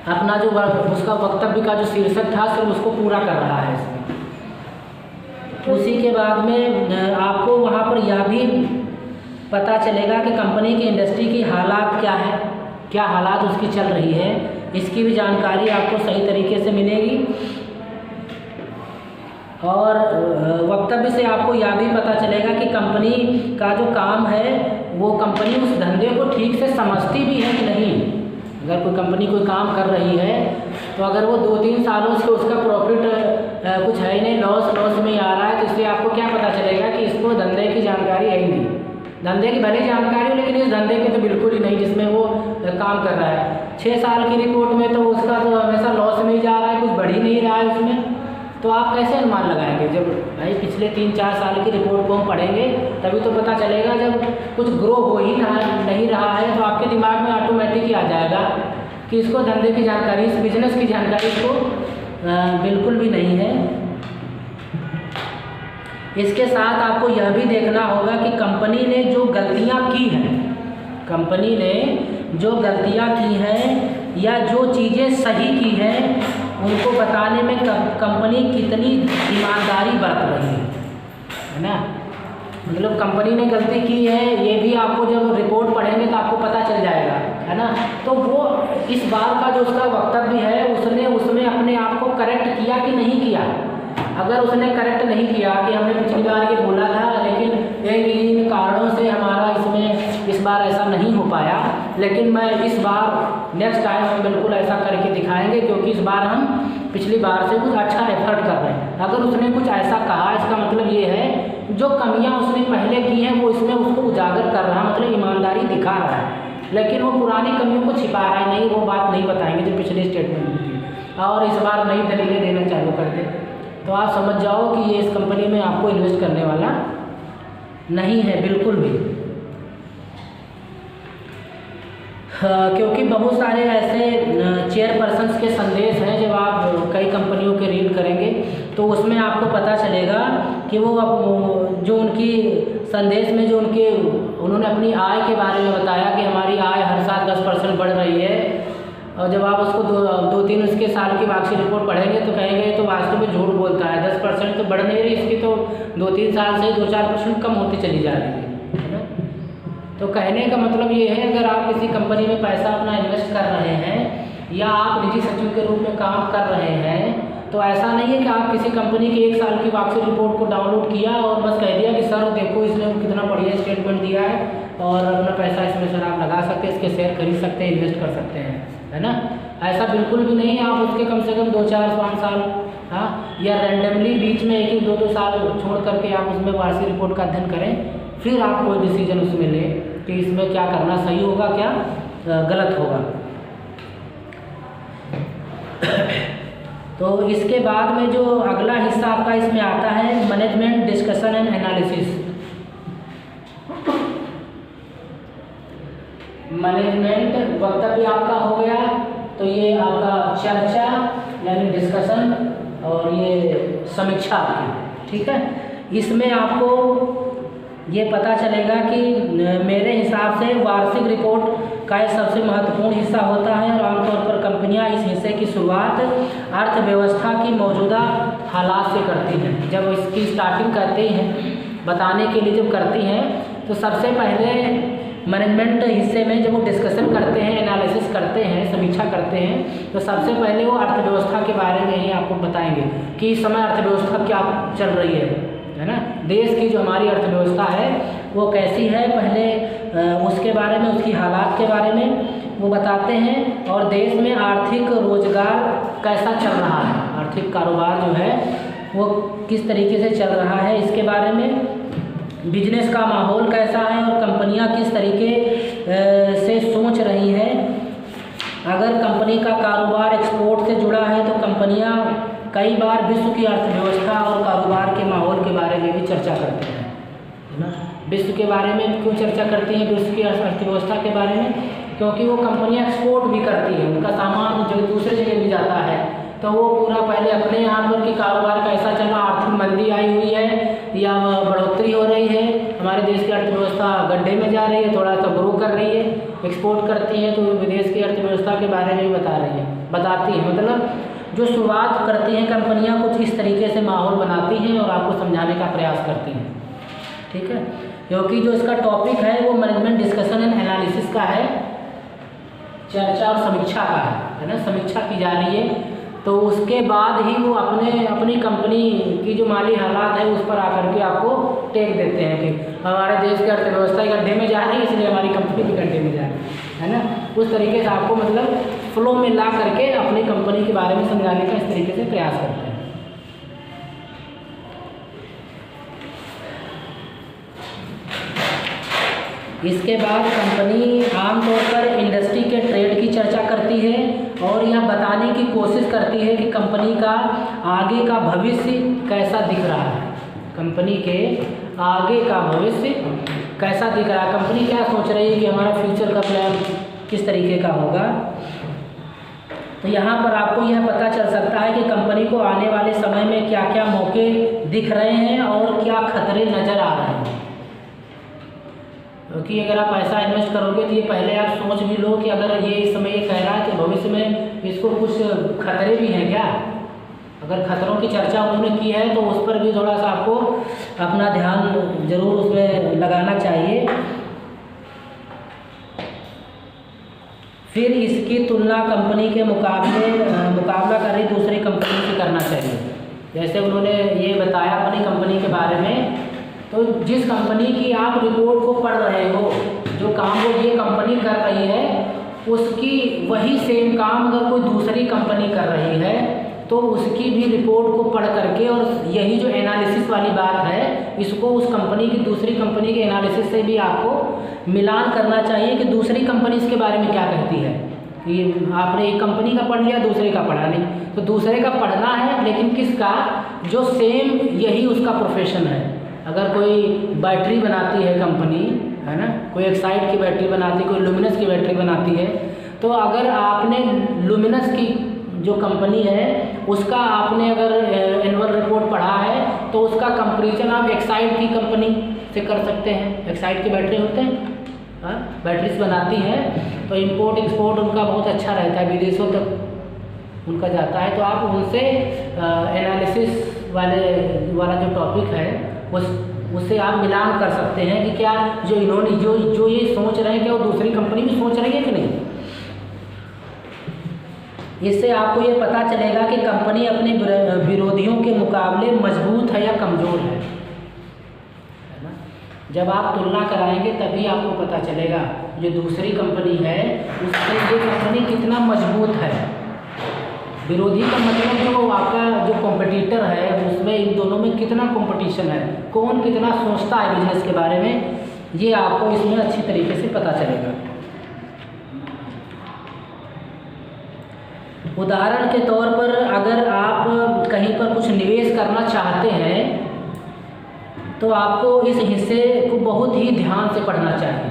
अपना जो उसका वक्तव्य का जो शीर्षक था सिर्फ उसको पूरा कर रहा है इसमें। उसी के बाद में आपको वहाँ पर यह भी पता चलेगा कि कंपनी की इंडस्ट्री की हालात क्या है, क्या हालात उसकी चल रही है, इसकी भी जानकारी आपको सही तरीके से मिलेगी। और वक्तव्य से आपको यह भी पता चलेगा कि कंपनी का जो काम है वो कंपनी उस धंधे को ठीक से समझती भी है कि नहीं। अगर कोई कंपनी कोई काम कर रही है तो अगर वो 2-3 सालों से उसका प्रॉफिट कुछ है ही नहीं, लॉस में आ रहा है, तो इससे आपको क्या पता चलेगा कि इसको धंधे की जानकारी है ही नहीं। धंधे की भले जानकारी हो लेकिन इस धंधे की तो बिल्कुल ही नहीं जिसमें वो काम कर रहा है। 6 साल की रिपोर्ट में तो उसका तो हमेशा लॉस में ही जा रहा है, कुछ बढ़ ही नहीं रहा है उसमें, तो आप कैसे अनुमान लगाएंगे? जब भाई पिछले 3-4 साल की रिपोर्ट को हम पढ़ेंगे तभी तो पता चलेगा। जब कुछ ग्रो हो ही नहीं रहा है तो आपके दिमाग में ऑटोमेटिक ही आ जाएगा कि इसको धंधे की जानकारी, इस बिजनेस की जानकारी इसको बिल्कुल भी नहीं है। इसके साथ आपको यह भी देखना होगा कि कंपनी ने जो गलतियां की हैं या जो चीज़ें सही की हैं उनको बताने में कंपनी कितनी ईमानदारी बरत रही है ना। मतलब कंपनी ने गलती की है ये भी आपको जब रिपोर्ट पढ़ेंगे तो आपको पता चल जाएगा, है ना। तो वो इस बार का जो उसका वक्तव्य है उसने उसमें अपने आप को करेक्ट किया कि नहीं किया। अगर उसने करेक्ट नहीं किया कि हमने पिछली बार ये बोला था लेकिन इन कारणों से हमारा इसमें इस बार ऐसा नहीं हो पाया, लेकिन मैं इस बार नेक्स्ट टाइम हम बिल्कुल ऐसा करके दिखाएंगे क्योंकि इस बार हम पिछली बार से कुछ अच्छा एफर्ट कर रहे हैं। अगर उसने कुछ ऐसा कहा इसका मतलब ये है जो कमियां उसने पहले की हैं वो इसमें उसको उजागर कर रहा है, मतलब ईमानदारी दिखा रहा है, लेकिन वो पुरानी कमियों को छिपा रहा है, नहीं वो बात नहीं बताएंगे जो पिछले स्टेटमेंट में थी और इस बार नई दलीलें देना चालू कर दे। तो आप समझ जाओ कि ये इस कंपनी में आपको इन्वेस्ट करने वाला नहीं है बिल्कुल भी। क्योंकि बहुत सारे ऐसे चेयरपर्सन्स के संदेश हैं जब आप कई कंपनियों के रीड करेंगे तो उसमें आपको पता चलेगा कि वो जो उनकी संदेश में जो उन्होंने अपनी आय के बारे में बताया कि हमारी आय हर साल 10% बढ़ रही है, और जब आप उसको 2-3 उसके साल की वार्षिक रिपोर्ट पढ़ेंगे तो कहेंगे तो वास्तव में झूठ बोलता है, 10% तो बढ़ नहीं रही, इसकी तो 2-3 साल से 2-4% कम होती चली जा रही है ना। तो कहने का मतलब ये है अगर आप किसी कंपनी में पैसा अपना इन्वेस्ट कर रहे हैं या आप निजी सचिव के रूप में काम कर रहे हैं तो ऐसा नहीं है कि आप किसी कंपनी की 1 साल की वार्षिक रिपोर्ट को डाउनलोड किया और बस कह दिया कि सर देखो इसने कितना बढ़िया स्टेटमेंट दिया है और अपना पैसा इसमें सर आप लगा सकते हैं, इसके शेयर खरीद सकते हैं, इन्वेस्ट कर सकते हैं, है ना। ऐसा बिल्कुल भी नहीं है। आप उसके कम से कम 2-4-5 साल या रैंडमली बीच में 1-2 साल छोड़ करके आप उसमें वार्षिक रिपोर्ट का अध्ययन करें, फिर आप कोई डिसीजन उसमें लें कि इसमें क्या करना सही होगा क्या गलत होगा। तो इसके बाद में जो अगला हिस्सा आपका इसमें आता है management discussion and analysis. Management वक्तव्य आपका हो गया, तो ये आपका चर्चा यानी डिस्कशन और ये समीक्षा आपकी, ठीक है। इसमें आपको ये पता चलेगा कि मेरे हिसाब से वार्षिक रिपोर्ट का एक सबसे महत्वपूर्ण हिस्सा होता है और आमतौर पर कंपनियां इस हिस्से की शुरुआत अर्थव्यवस्था की मौजूदा हालात से करती हैं। जब इसकी स्टार्टिंग करती हैं बताने के लिए जब करती हैं तो सबसे पहले मैनेजमेंट हिस्से में जब वो डिस्कशन करते हैं, एनालिसिस करते हैं, समीक्षा करते हैं, तो सबसे पहले वो अर्थव्यवस्था के बारे में ही आपको बताएंगे कि इस समय अर्थव्यवस्था क्या चल रही है ना। देश की जो हमारी अर्थव्यवस्था है वो कैसी है, पहले उसके बारे में, उसकी हालात के बारे में वो बताते हैं और देश में आर्थिक रोजगार कैसा चल रहा है, आर्थिक कारोबार जो है वो किस तरीके से चल रहा है इसके बारे में, बिजनेस का माहौल कैसा है और कंपनियां किस तरीके से सोच रही हैं। अगर कंपनी का कारोबार एक्सपोर्ट से जुड़ा है तो कंपनियां कई बार विश्व की अर्थव्यवस्था और कारोबार के माहौल के बारे में भी चर्चा करते हैं, है ना। विश्व के बारे में क्यों चर्चा करती हैं, विश्व की अर्थव्यवस्था के बारे में, क्योंकि वो कंपनियां एक्सपोर्ट भी करती हैं, उनका सामान जो दूसरे जगह भी जाता है, तो वो पूरा पहले अपने यहाँ पर कि कारोबार कैसा चल रहा, आर्थिक मंदी आई हुई है या बढ़ोतरी हो रही है, हमारे देश की अर्थव्यवस्था गड्ढे में जा रही है, थोड़ा सा ग्रो कर रही है, एक्सपोर्ट करती है, तो विदेश की अर्थव्यवस्था के बारे में भी बताती है। मतलब जो शुरुआत करती हैं कंपनियां कुछ इस तरीके से माहौल बनाती हैं और आपको समझाने का प्रयास करती हैं, ठीक है। क्योंकि जो इसका टॉपिक है वो मैनेजमेंट डिस्कशन एंड एनालिसिस का है, चर्चा और समीक्षा का है ना, समीक्षा की जा रही है। तो उसके बाद ही वो अपनी कंपनी की जो माली हालात है उस पर आकर के आपको टेक देते हैं कि हमारे देश की अर्थव्यवस्था गड्ढे में जा रही है इसलिए हमारी कंपनी भी गड्ढे में जा रही है ना। उस तरीके से आपको मतलब फ्लो में ला करके अपनी कंपनी के बारे में समझाने का इस तरीके से प्रयास करते हैं। इसके बाद कंपनी आमतौर पर इंडस्ट्री के ट्रेंड की चर्चा करती है और यह बताने की कोशिश करती है कि कंपनी का आगे का भविष्य कैसा दिख रहा है। कंपनी के आगे का भविष्य कैसा दिख रहा है, कंपनी क्या सोच रही है कि हमारा फ्यूचर का प्लान किस तरीके का होगा। तो यहाँ पर आपको यह पता चल सकता है कि कंपनी को आने वाले समय में क्या क्या मौके दिख रहे हैं और क्या खतरे नज़र आ रहे हैं। क्योंकि अगर आप पैसा इन्वेस्ट करोगे तो ये पहले आप सोच भी लो कि अगर ये इस समय ये कह रहा है तो भविष्य में इसको कुछ खतरे भी हैं क्या। अगर खतरों की चर्चा उन्होंने की है तो उस पर भी थोड़ा सा आपको अपना ध्यान जरूर उसमें लगाना चाहिए। फिर इसकी तुलना कंपनी के मुकाबला कर रही दूसरी कंपनी से करना चाहिए। जैसे उन्होंने ये बताया अपनी कंपनी के बारे में, तो जिस कंपनी की आप रिपोर्ट को पढ़ रहे हो, जो काम वो ये कंपनी कर रही है, उसकी वही सेम काम अगर कोई दूसरी कंपनी कर रही है तो उसकी भी रिपोर्ट को पढ़ करके, और यही जो एनालिसिस वाली बात है, इसको उस कंपनी की दूसरी कंपनी के एनालिसिस से भी आपको मिलान करना चाहिए कि दूसरी कंपनी इसके बारे में क्या कहती है। कि आपने एक कंपनी का पढ़ लिया, दूसरे का पढ़ा नहीं, तो दूसरे का पढ़ना है लेकिन किसका, जो सेम यही उसका प्रोफेशन है। अगर कोई बैटरी बनाती है कंपनी, है ना, कोई एक्साइड की बैटरी बनाती है, कोई लुमिनस की बैटरी बनाती है, तो अगर आपने लुमिनस की जो कंपनी है उसका आपने अगर एनुअल रिपोर्ट पढ़ा है तो उसका कंपैरिजन आप एक्साइड की कंपनी से कर सकते हैं। एक्साइड की बैटरी होते हैं, हाँ, बैटरीज बनाती हैं, तो इंपोर्ट एक्सपोर्ट उनका बहुत अच्छा रहता है, विदेशों तक उनका जाता है। तो आप उनसे एनालिसिस वाला जो टॉपिक है उससे आप मिलान कर सकते हैं कि क्या जो इन्होंने जो ये सोच रहे हैं क्या वो दूसरी कंपनी भी सोच रही है कि नहीं। इससे आपको ये पता चलेगा कि कंपनी अपने विरोधियों के मुकाबले मजबूत है या कमज़ोर है ना। जब आप तुलना कराएंगे तभी आपको पता चलेगा जो दूसरी कंपनी है उससे ये कंपनी कितना मजबूत है। विरोधी का मतलब जो आपका जो कॉम्पिटिटर है उसमें इन दोनों में कितना कंपटीशन है, कौन कितना सोचता है बिजनेस के बारे में, ये आपको इसमें अच्छी तरीके से पता चलेगा। उदाहरण के तौर पर अगर आप कहीं पर कुछ निवेश करना चाहते हैं तो आपको इस हिस्से को बहुत ही ध्यान से पढ़ना चाहिए।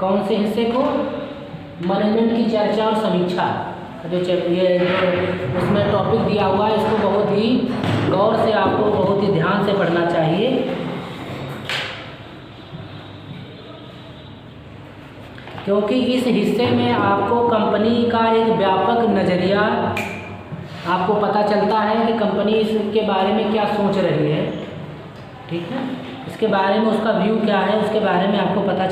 कौन से हिस्से को? मैनेजमेंट की चर्चा और समीक्षा जो उसमें टॉपिक दिया हुआ है, इसको बहुत ही गौर से आपको बहुत ही ध्यान से पढ़ना चाहिए। क्योंकि इस हिस्से में आपको कंपनी का एक व्यापक नज़रिया आपको पता चलता है कि कंपनी इसके बारे में क्या सोच रही है, ठीक है, इसके बारे में उसका व्यू क्या है, उसके बारे में आपको पता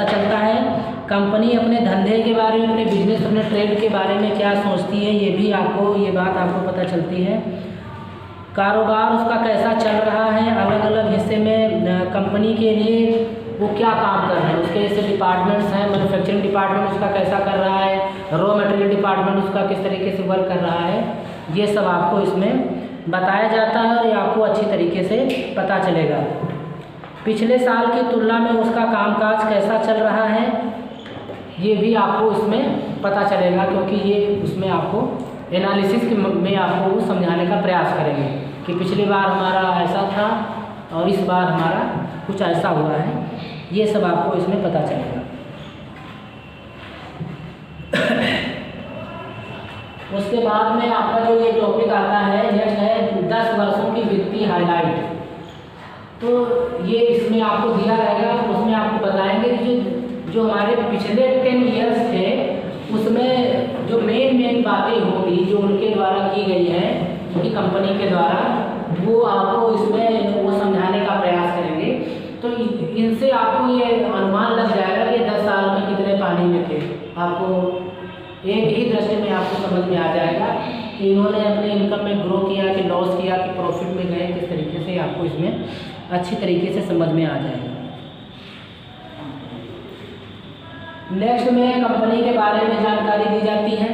चलता है। कंपनी अपने धंधे के बारे में, अपने बिजनेस, अपने ट्रेड के बारे में क्या सोचती है, ये बात आपको पता चलती है। कारोबार उसका कैसा चल रहा है, अलग अलग हिस्से में कंपनी के लिए वो क्या काम कर रहे हैं, उसके जैसे डिपार्टमेंट्स हैं, मैन्युफैक्चरिंग डिपार्टमेंट उसका कैसा कर रहा है, रॉ मटेरियल डिपार्टमेंट उसका किस तरीके से वर्क कर रहा है, ये सब आपको इसमें बताया जाता है और ये आपको अच्छी तरीके से पता चलेगा। पिछले साल की तुलना में उसका कामकाज कैसा चल रहा है, ये भी आपको इसमें पता चलेगा, क्योंकि ये उसमें आपको एनालिसिस में आपको समझाने का प्रयास करेंगे कि पिछली बार हमारा ऐसा था और इस बार हमारा कुछ ऐसा हुआ है, ये सब आपको इसमें पता चलेगा। उसके बाद में आपका जो ये टॉपिक आता है नेक्स्ट है 10 वर्षों की वित्तीय हाईलाइट। तो ये इसमें आपको दिया रहेगा, उसमें आपको बताएंगे कि जो हमारे पिछले 10 ईयर्स थे उसमें जो मेन बातें होंगी जो उनके द्वारा की गई हैं, उनकी कंपनी के द्वारा, वो आपको इसमें वो समझाने का प्रयास करेंगे। तो इनसे आपको ये अनुमान लग जाएगा कि 10 साल में कितने पानी में थे। आपको एक ही दृष्टि में आपको समझ में आ जाएगा कि इन्होंने अपने इनकम में ग्रो किया कि लॉस किया कि प्रॉफिट में गए, किस तरीके से आपको इसमें अच्छी तरीके से समझ में आ जाएगा। नेक्स्ट में कंपनी के बारे में जानकारी दी जाती है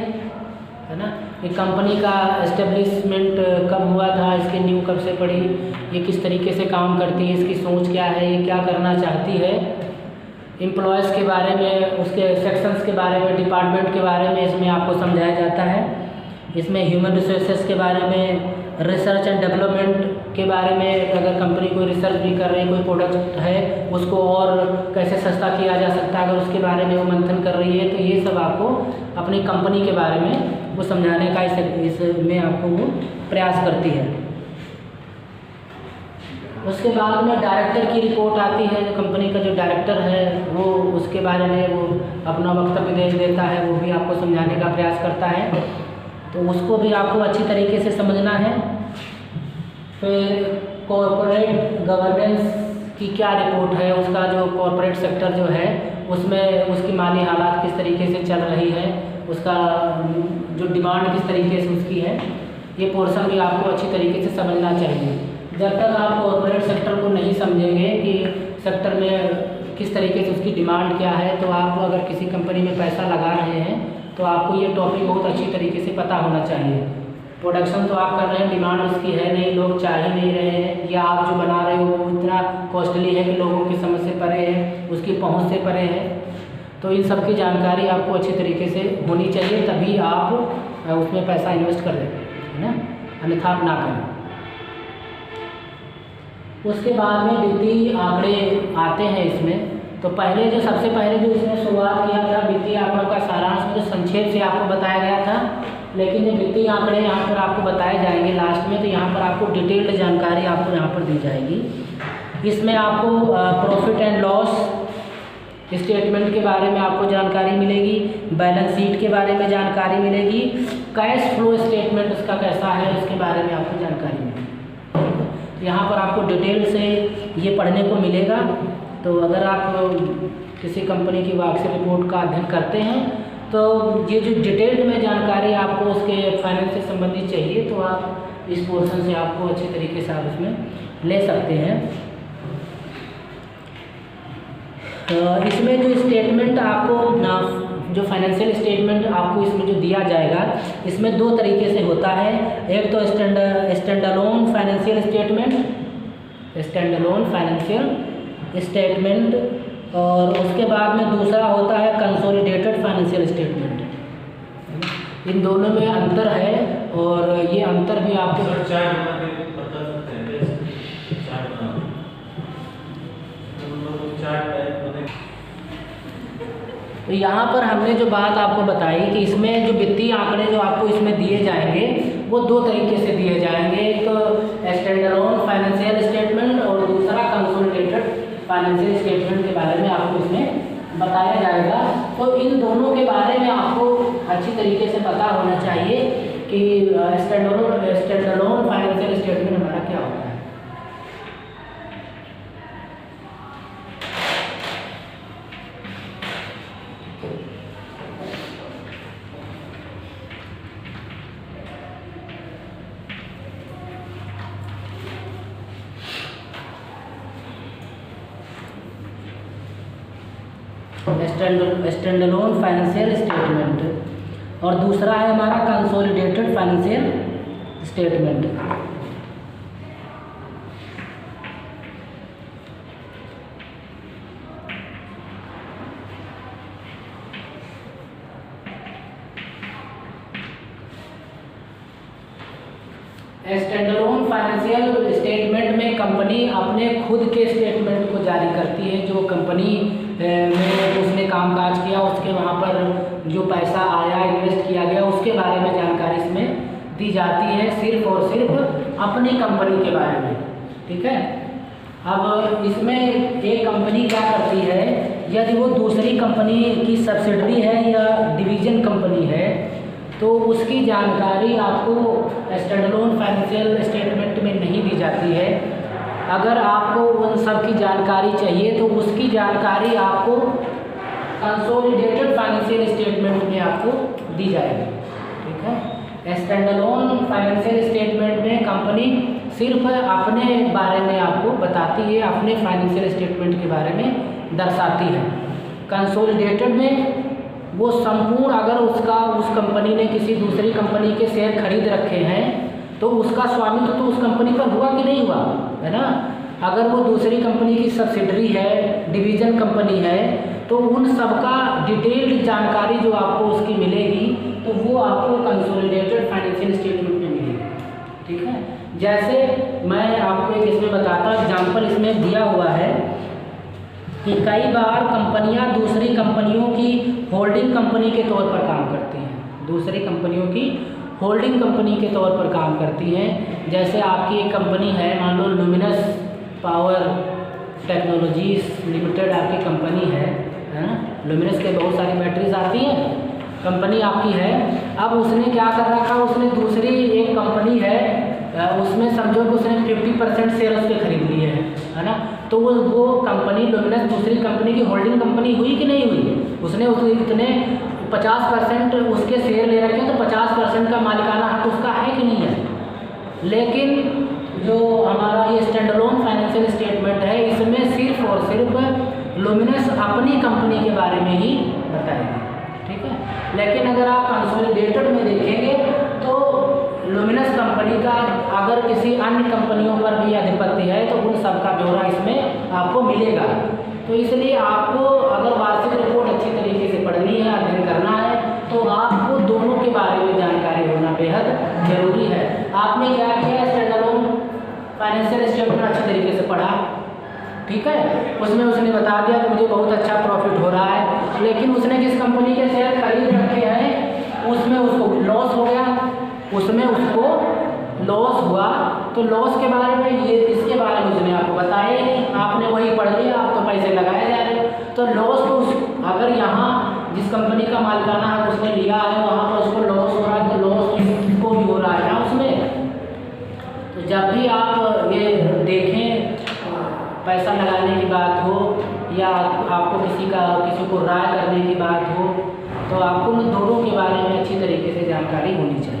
ना, ये कंपनी का एस्टेब्लिशमेंट कब हुआ था, इसकी नींव कब से पड़ी, ये किस तरीके से काम करती है, इसकी सोच क्या है, ये क्या करना चाहती है। एम्प्लॉयज़ के बारे में, उसके सेक्शंस के बारे में, डिपार्टमेंट के बारे में इसमें आपको समझाया जाता है। इसमें ह्यूमन रिसोर्सेज के बारे में, रिसर्च एंड डेवलपमेंट के बारे में, अगर कंपनी कोई रिसर्च भी कर रही है, कोई प्रोडक्ट है उसको और कैसे सस्ता किया जा सकता है, अगर उसके बारे में वो मंथन कर रही है, तो ये सब आपको अपनी कंपनी के बारे में वो समझाने का इसमें आपको वो प्रयास करती है। उसके बाद में डायरेक्टर की रिपोर्ट आती है, जो कंपनी का जो डायरेक्टर है वो उसके बारे में वो अपना वक्तव्य दे देता है, वो भी आपको समझाने का प्रयास करता है, तो उसको भी आपको अच्छी तरीके से समझना है। फिर कॉरपोरेट गवर्नेंस की क्या रिपोर्ट है, उसका जो कॉरपोरेट सेक्टर जो है उसमें उसकी माली हालात किस तरीके से चल रही है, उसका जो डिमांड किस तरीके से उसकी है, ये पोर्शन भी आपको अच्छी तरीके से समझना चाहिए। जब तक आप कॉरपोरेट सेक्टर को नहीं समझेंगे कि सेक्टर में किस तरीके से उसकी डिमांड क्या है, तो आप अगर किसी कंपनी में पैसा लगा रहे हैं तो आपको ये टॉपिक बहुत अच्छी तरीके से पता होना चाहिए। प्रोडक्शन तो आप कर रहे हैं, डिमांड उसकी है नहीं, लोग चाह ही नहीं रहे हैं, या आप जो बना रहे हो वो इतना कॉस्टली है कि लोगों की समझ से परे है, उसकी पहुंच से परे है, तो इन सब की जानकारी आपको अच्छी तरीके से होनी चाहिए, तभी आप उसमें पैसा इन्वेस्ट कर दें, है ना, अन्यथा आप ना करें। उसके बाद में वित्तीय आंकड़े आते हैं इसमें। तो पहले जो सबसे पहले जो इसमें शुरुआत किया था वित्तीय आंकड़ों का सारांश में जो संक्षेप से आपको बताया गया था, लेकिन जो वित्तीय आंकड़े यहाँ पर आपको बताए जाएंगे लास्ट में, तो यहाँ पर आपको डिटेल्ड जानकारी आपको यहाँ पर दी जाएगी। इसमें आपको प्रॉफिट एंड लॉस स्टेटमेंट के बारे में आपको जानकारी मिलेगी, बैलेंस शीट के बारे में जानकारी मिलेगी, कैश फ्लो स्टेटमेंट उसका कैसा है उसके बारे में आपको जानकारी मिलेगी। यहाँ पर आपको डिटेल से ये पढ़ने को मिलेगा। तो अगर आप किसी कंपनी की वार्षिक रिपोर्ट का अध्ययन करते हैं तो ये जो डिटेल्ड में जानकारी आपको उसके फाइनेंस से संबंधित चाहिए, तो आप इस पोर्शन से आपको अच्छे तरीके से आप इसमें ले सकते हैं। इसमें जो स्टेटमेंट आपको जो फाइनेंशियल स्टेटमेंट आपको इसमें जो दिया जाएगा, इसमें दो तरीके से होता है। एक तो स्टैंडअलोन फाइनेंशियल स्टेटमेंट, और उसके बाद में दूसरा होता है कंसोलिडेटेड फाइनेंशियल स्टेटमेंट। इन दोनों में अंतर है, और ये अंतर भी आपको तो यहाँ पर हमने जो बात आपको बताई कि इसमें जो वित्तीय आंकड़े जो आपको इसमें दिए जाएंगे वो दो तरीके से दिए जाएंगे, एक तो स्टैंडअलोन फाइनेंशियल स्टेटमेंट और दूसरा कंसोलिडेटेड फाइनेंशियल स्टेटमेंट के बारे में आपको इसमें बताया जाएगा। तो इन दोनों के बारे में आपको अच्छी तरीके से पता होना चाहिए कि स्टैंडअलोन फाइनेंशियल स्टेटमेंट हमारा क्या होता है। स्टैंडअलोन फाइनेंशियल स्टेटमेंट और दूसरा है हमारा consolidated financial statement. Standalone financial statement में कंपनी अपने खुद के स्टेटमेंट को जारी करती है, जो कंपनी में उसने कामकाज किया, उसके वहाँ पर जो पैसा आया, इन्वेस्ट किया गया, उसके बारे में जानकारी इसमें दी जाती है, सिर्फ और सिर्फ अपनी कंपनी के बारे में। ठीक है। अब इसमें एक कंपनी क्या करती है, यदि वो दूसरी कंपनी की सब्सिडरी है या डिवीजन कंपनी है, तो उसकी जानकारी आपको स्टैंडअलोन फाइनेंशियल स्टेटमेंट में नहीं दी जाती है। अगर आपको उन सब की जानकारी चाहिए तो उसकी जानकारी आपको कंसोलिडेटेड फाइनेंशियल स्टेटमेंट में आपको दी जाएगी। ठीक है। स्टैंडअलोन फाइनेंशियल स्टेटमेंट में कंपनी सिर्फ अपने बारे में आपको बताती है, अपने फाइनेंशियल स्टेटमेंट के बारे में दर्शाती है। कंसोलिडेटेड में वो संपूर्ण, अगर उस कंपनी ने किसी दूसरी कंपनी के शेयर खरीद रखे हैं तो उसका स्वामित्व तो उस कंपनी पर हुआ कि नहीं हुआ, है ना। अगर वो दूसरी कंपनी की सब्सिडरी है, डिवीज़न कंपनी है, तो उन सब का डिटेल्ड जानकारी जो आपको उसकी मिलेगी तो वो आपको कंसोलिडेटेड फाइनेंशियल स्टेटमेंट में मिलेगी, ठीक है। जैसे मैं आपको एक इसमें बताता हूँ, एग्जाम्पल इसमें दिया हुआ है कि कई बार कंपनियां दूसरी कंपनियों की होल्डिंग कंपनी के तौर पर काम करती हैं, दूसरी कंपनियों की होल्डिंग कंपनी के तौर पर काम करती हैं। जैसे आपकी एक कंपनी है, मान लो लुमिनस पावर टेक्नोलॉजीज लिमिटेड आपकी कंपनी है ना। लुमिनस के बहुत सारी बैटरीज आती हैं, कंपनी आपकी है। अब उसने क्या कर रखा, उसने दूसरी एक कंपनी है, उसमें समझो कि उसने 50% शेयर उसके खरीद लिए हैं, है ना। तो वो कंपनी लुमिनस दूसरी कंपनी की होल्डिंग कंपनी हुई कि नहीं हुई। उसने इतने 50% उसके शेयर ले रखे हैं, तो 50% का मालिकाना हक उसका है कि नहीं है। लेकिन जो हमारा ये स्टैंड अलोन फाइनेंशियल स्टेटमेंट है, इसमें सिर्फ और सिर्फ लुमिनस अपनी कंपनी के बारे में ही बताएगी, ठीक है। लेकिन अगर आप कंसोलिडेटेड में देखेंगे तो लुमिनस कंपनी का अगर किसी अन्य कंपनियों पर भी आधिपत्य है तो उन सब का ब्यौरा इसमें आपको मिलेगा। तो इसलिए आपको अगर वार्षिक रिपोर्ट अच्छी तरीके से पढ़नी है, अध्ययन करना है, तो आपको दोनों के बारे में जानकारी होना बेहद जरूरी है। आपने क्या किया, स्टैंड अलोन फाइनेंशियल स्टेटमेंट अच्छी तरीके से पढ़ा, ठीक है। उसमें उसने बता दिया कि मुझे बहुत अच्छा प्रॉफिट हो रहा है, लेकिन उसने जिस कंपनी के शेयर खरीद रखे हैं उसमें उसको लॉस हो गया, उसमें उसको लॉस हुआ। तो लॉस के बारे में इसके बारे में उसने आपको बताया ही नहीं, आपने वही पढ़ लिया, आप तो पैसे लगाए जा रहे हो। तो लॉस तो अगर यहाँ जिस कंपनी का मालिकाना हक उसने लिया है वहाँ पर उसको लॉस हो रहा है, तो लॉस किसको भी हो रहा है ना उसमें। तो जब भी आप ये देखें, पैसा लगाने की बात हो या आपको किसी को राय करने की बात हो, तो आपको उन दोनों के बारे में अच्छी तरीके से जानकारी होनी चाहिए।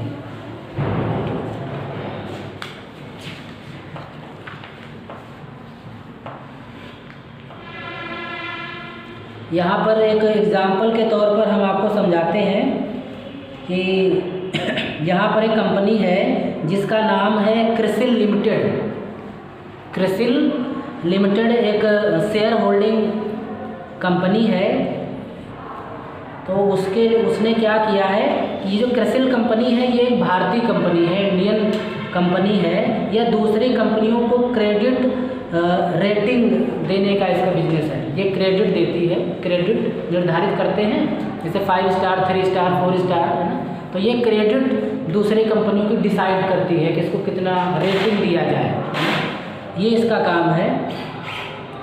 यहाँ पर एक एग्जाम्पल के तौर पर हम आपको समझाते हैं कि यहाँ पर एक कंपनी है जिसका नाम है क्रिसिल लिमिटेड। क्रिसिल लिमिटेड एक शेयर होल्डिंग कंपनी है। तो उसने क्या किया है, ये जो क्रिसिल कंपनी है ये एक भारतीय कंपनी है, इंडियन कंपनी है। यह दूसरी कंपनियों को क्रेडिट रेटिंग देने का इसका बिजनेस है। ये क्रेडिट देती है, क्रेडिट निर्धारित करते हैं, जैसे 5 स्टार, 3 स्टार, 4 स्टार, है ना। तो ये क्रेडिट दूसरी कंपनियों की डिसाइड करती है कि इसको कितना रेटिंग दिया जाए, ये इसका काम है।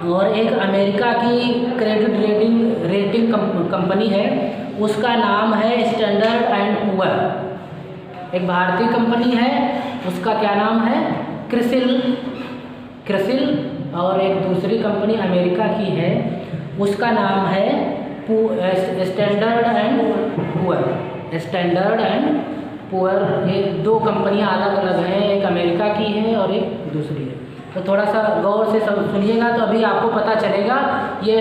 और एक अमेरिका की क्रेडिट रेटिंग कंपनी है, उसका नाम है स्टैंडर्ड एंड पुअर। एक भारतीय कंपनी है, उसका क्या नाम है, क्रिसिल। और एक दूसरी कंपनी अमेरिका की है, उसका नाम है standard and poor. Standard and poor, ये दो कंपनियां अलग अलग हैं, एक अमेरिका की है और एक दूसरी है। तो थोड़ा सा गौर से सब सुनिएगा तो अभी आपको पता चलेगा ये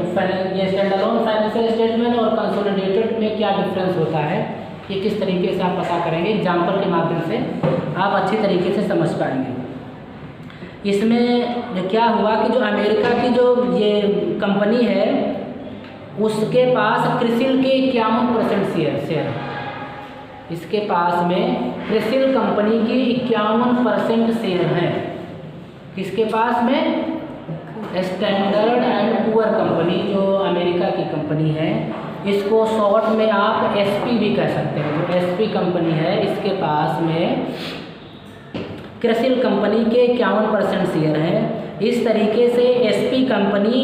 स्टैंड अलोन फाइनेंशियल स्टेटमेंट और कंसोलिडेटेड में क्या डिफरेंस होता है। ये किस तरीके से आप पता करेंगे, एग्जाम्पल के माध्यम से आप अच्छी तरीके से समझ पाएंगे। इसमें क्या हुआ कि जो अमेरिका की जो ये कंपनी है उसके पास क्रिसिल के 51% शेयर, इसके पास में क्रिसिल कंपनी के 51% शेयर हैं। किसके पास में, स्टैंडर्ड एंड पुअर कंपनी जो अमेरिका की कंपनी है, इसको शॉर्ट में आप एसपी भी कह सकते हैं। जो एसपी कंपनी है इसके पास में क्रिसिल कंपनी के 51% शेयर हैं। इस तरीके से एसपी कंपनी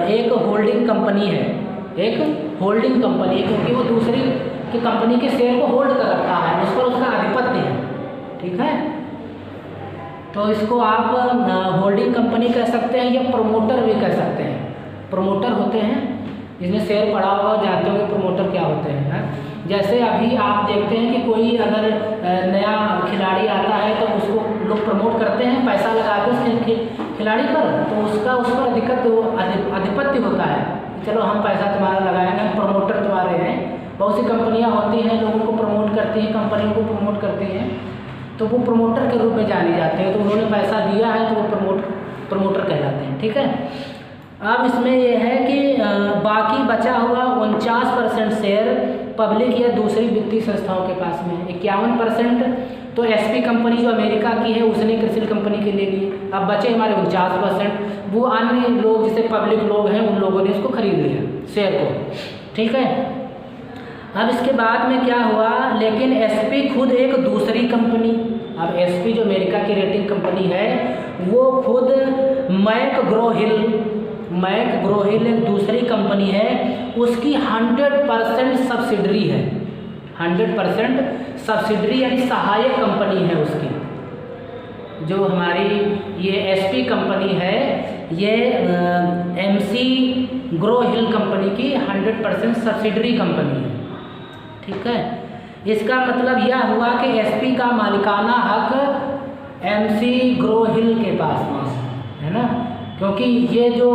एक होल्डिंग कंपनी है, एक होल्डिंग कंपनी, क्योंकि वो दूसरी की कंपनी के शेयर को होल्ड कर रखा है, उस पर उसका आधिपत्य है, ठीक है। तो इसको आप होल्डिंग कंपनी कह सकते हैं या प्रमोटर भी कह सकते हैं। प्रमोटर होते हैं जिसमें शेयर पड़ा हुआ, जानते होंगे प्रमोटर क्या होते हैं। जैसे अभी आप देखते हैं कि कोई अगर नया खिलाड़ी आता है तो उसको लोग प्रमोट करते हैं, पैसा लगा के उस खिलाड़ी पर, तो उसका उस पर आधिपत्य होता है, चलो हम पैसा तुम्हारा लगाएंगे, प्रमोटर तुम्हारे हैं। बहुत सी कंपनियां होती हैं, लोगों को प्रमोट करती हैं, कंपनियों को प्रमोट करती हैं, तो वो प्रमोटर के रूप में जाने जाते हैं। तो उन्होंने पैसा दिया है तो वो प्रमोटर कहलाते हैं। ठीक है। अब इसमें यह है कि बाकी बचा हुआ 49% शेयर पब्लिक या दूसरी वित्तीय संस्थाओं के पास में। 51% तो एसपी कंपनी जो अमेरिका की है उसने क्रिसिल कंपनी के ले लिए। अब बचे हमारे 49%, वो अन्य लोग जैसे पब्लिक लोग हैं उन लोगों ने इसको खरीद लिया शेयर को। ठीक है। अब इसके बाद में क्या हुआ, लेकिन एसपी खुद एक दूसरी कंपनी, अब एसपी जो अमेरिका की रेटिंग कंपनी है वो खुद मैकग्रो-हिल एक दूसरी कंपनी है, उसकी 100% सब्सिडरी है। 100% सब्सिडरी यानी सहायक कंपनी है उसकी। जो हमारी ये एसपी कंपनी है ये एमसी ग्रो हिल कंपनी की 100% सब्सिडरी कंपनी है। ठीक है। इसका मतलब यह हुआ कि एसपी का मालिकाना हक एमसी ग्रो हिल के पास है ना, क्योंकि ये जो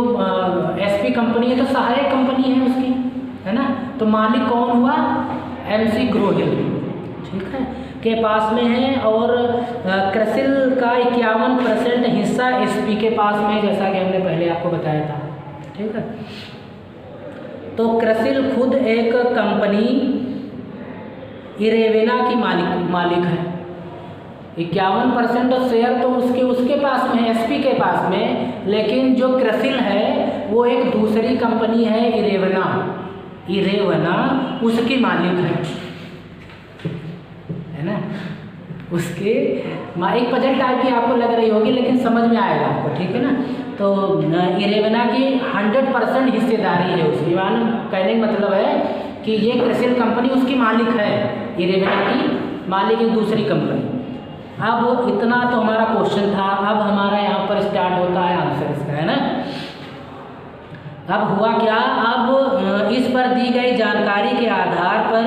एसपी कंपनी है तो सहायक कंपनी है उसकी, है ना, तो मालिक कौन हुआ, एमसी ग्रो हिल। ठीक है, के पास में है। और क्रिसिल का 51% हिस्सा एसपी के पास में, जैसा कि हमने पहले आपको बताया था। ठीक है। तो क्रिसिल खुद एक कंपनी इरेवेना की मालिक है। 51% शेयर तो उसके पास में है, एसपी के पास में, लेकिन जो क्रिसिल है वो एक दूसरी कंपनी है इरेवेना उसकी मालिक है ना। उसके एक पजल टाइप की आपको लग रही होगी लेकिन समझ में आएगा आपको। ठीक है ना। तो इरेवेना की 100% हिस्सेदारी है उसकी। मानो कहने का मतलब है कि ये क्रिसिल कंपनी उसकी मालिक है, इरेवेना की मालिक एक दूसरी कंपनी। अब इतना तो हमारा क्वेश्चन था। अब हमारा यहाँ पर स्टार्ट होता है आंसर इसका, है ना। अब हुआ क्या, अब इस पर दी गई जानकारी के आधार पर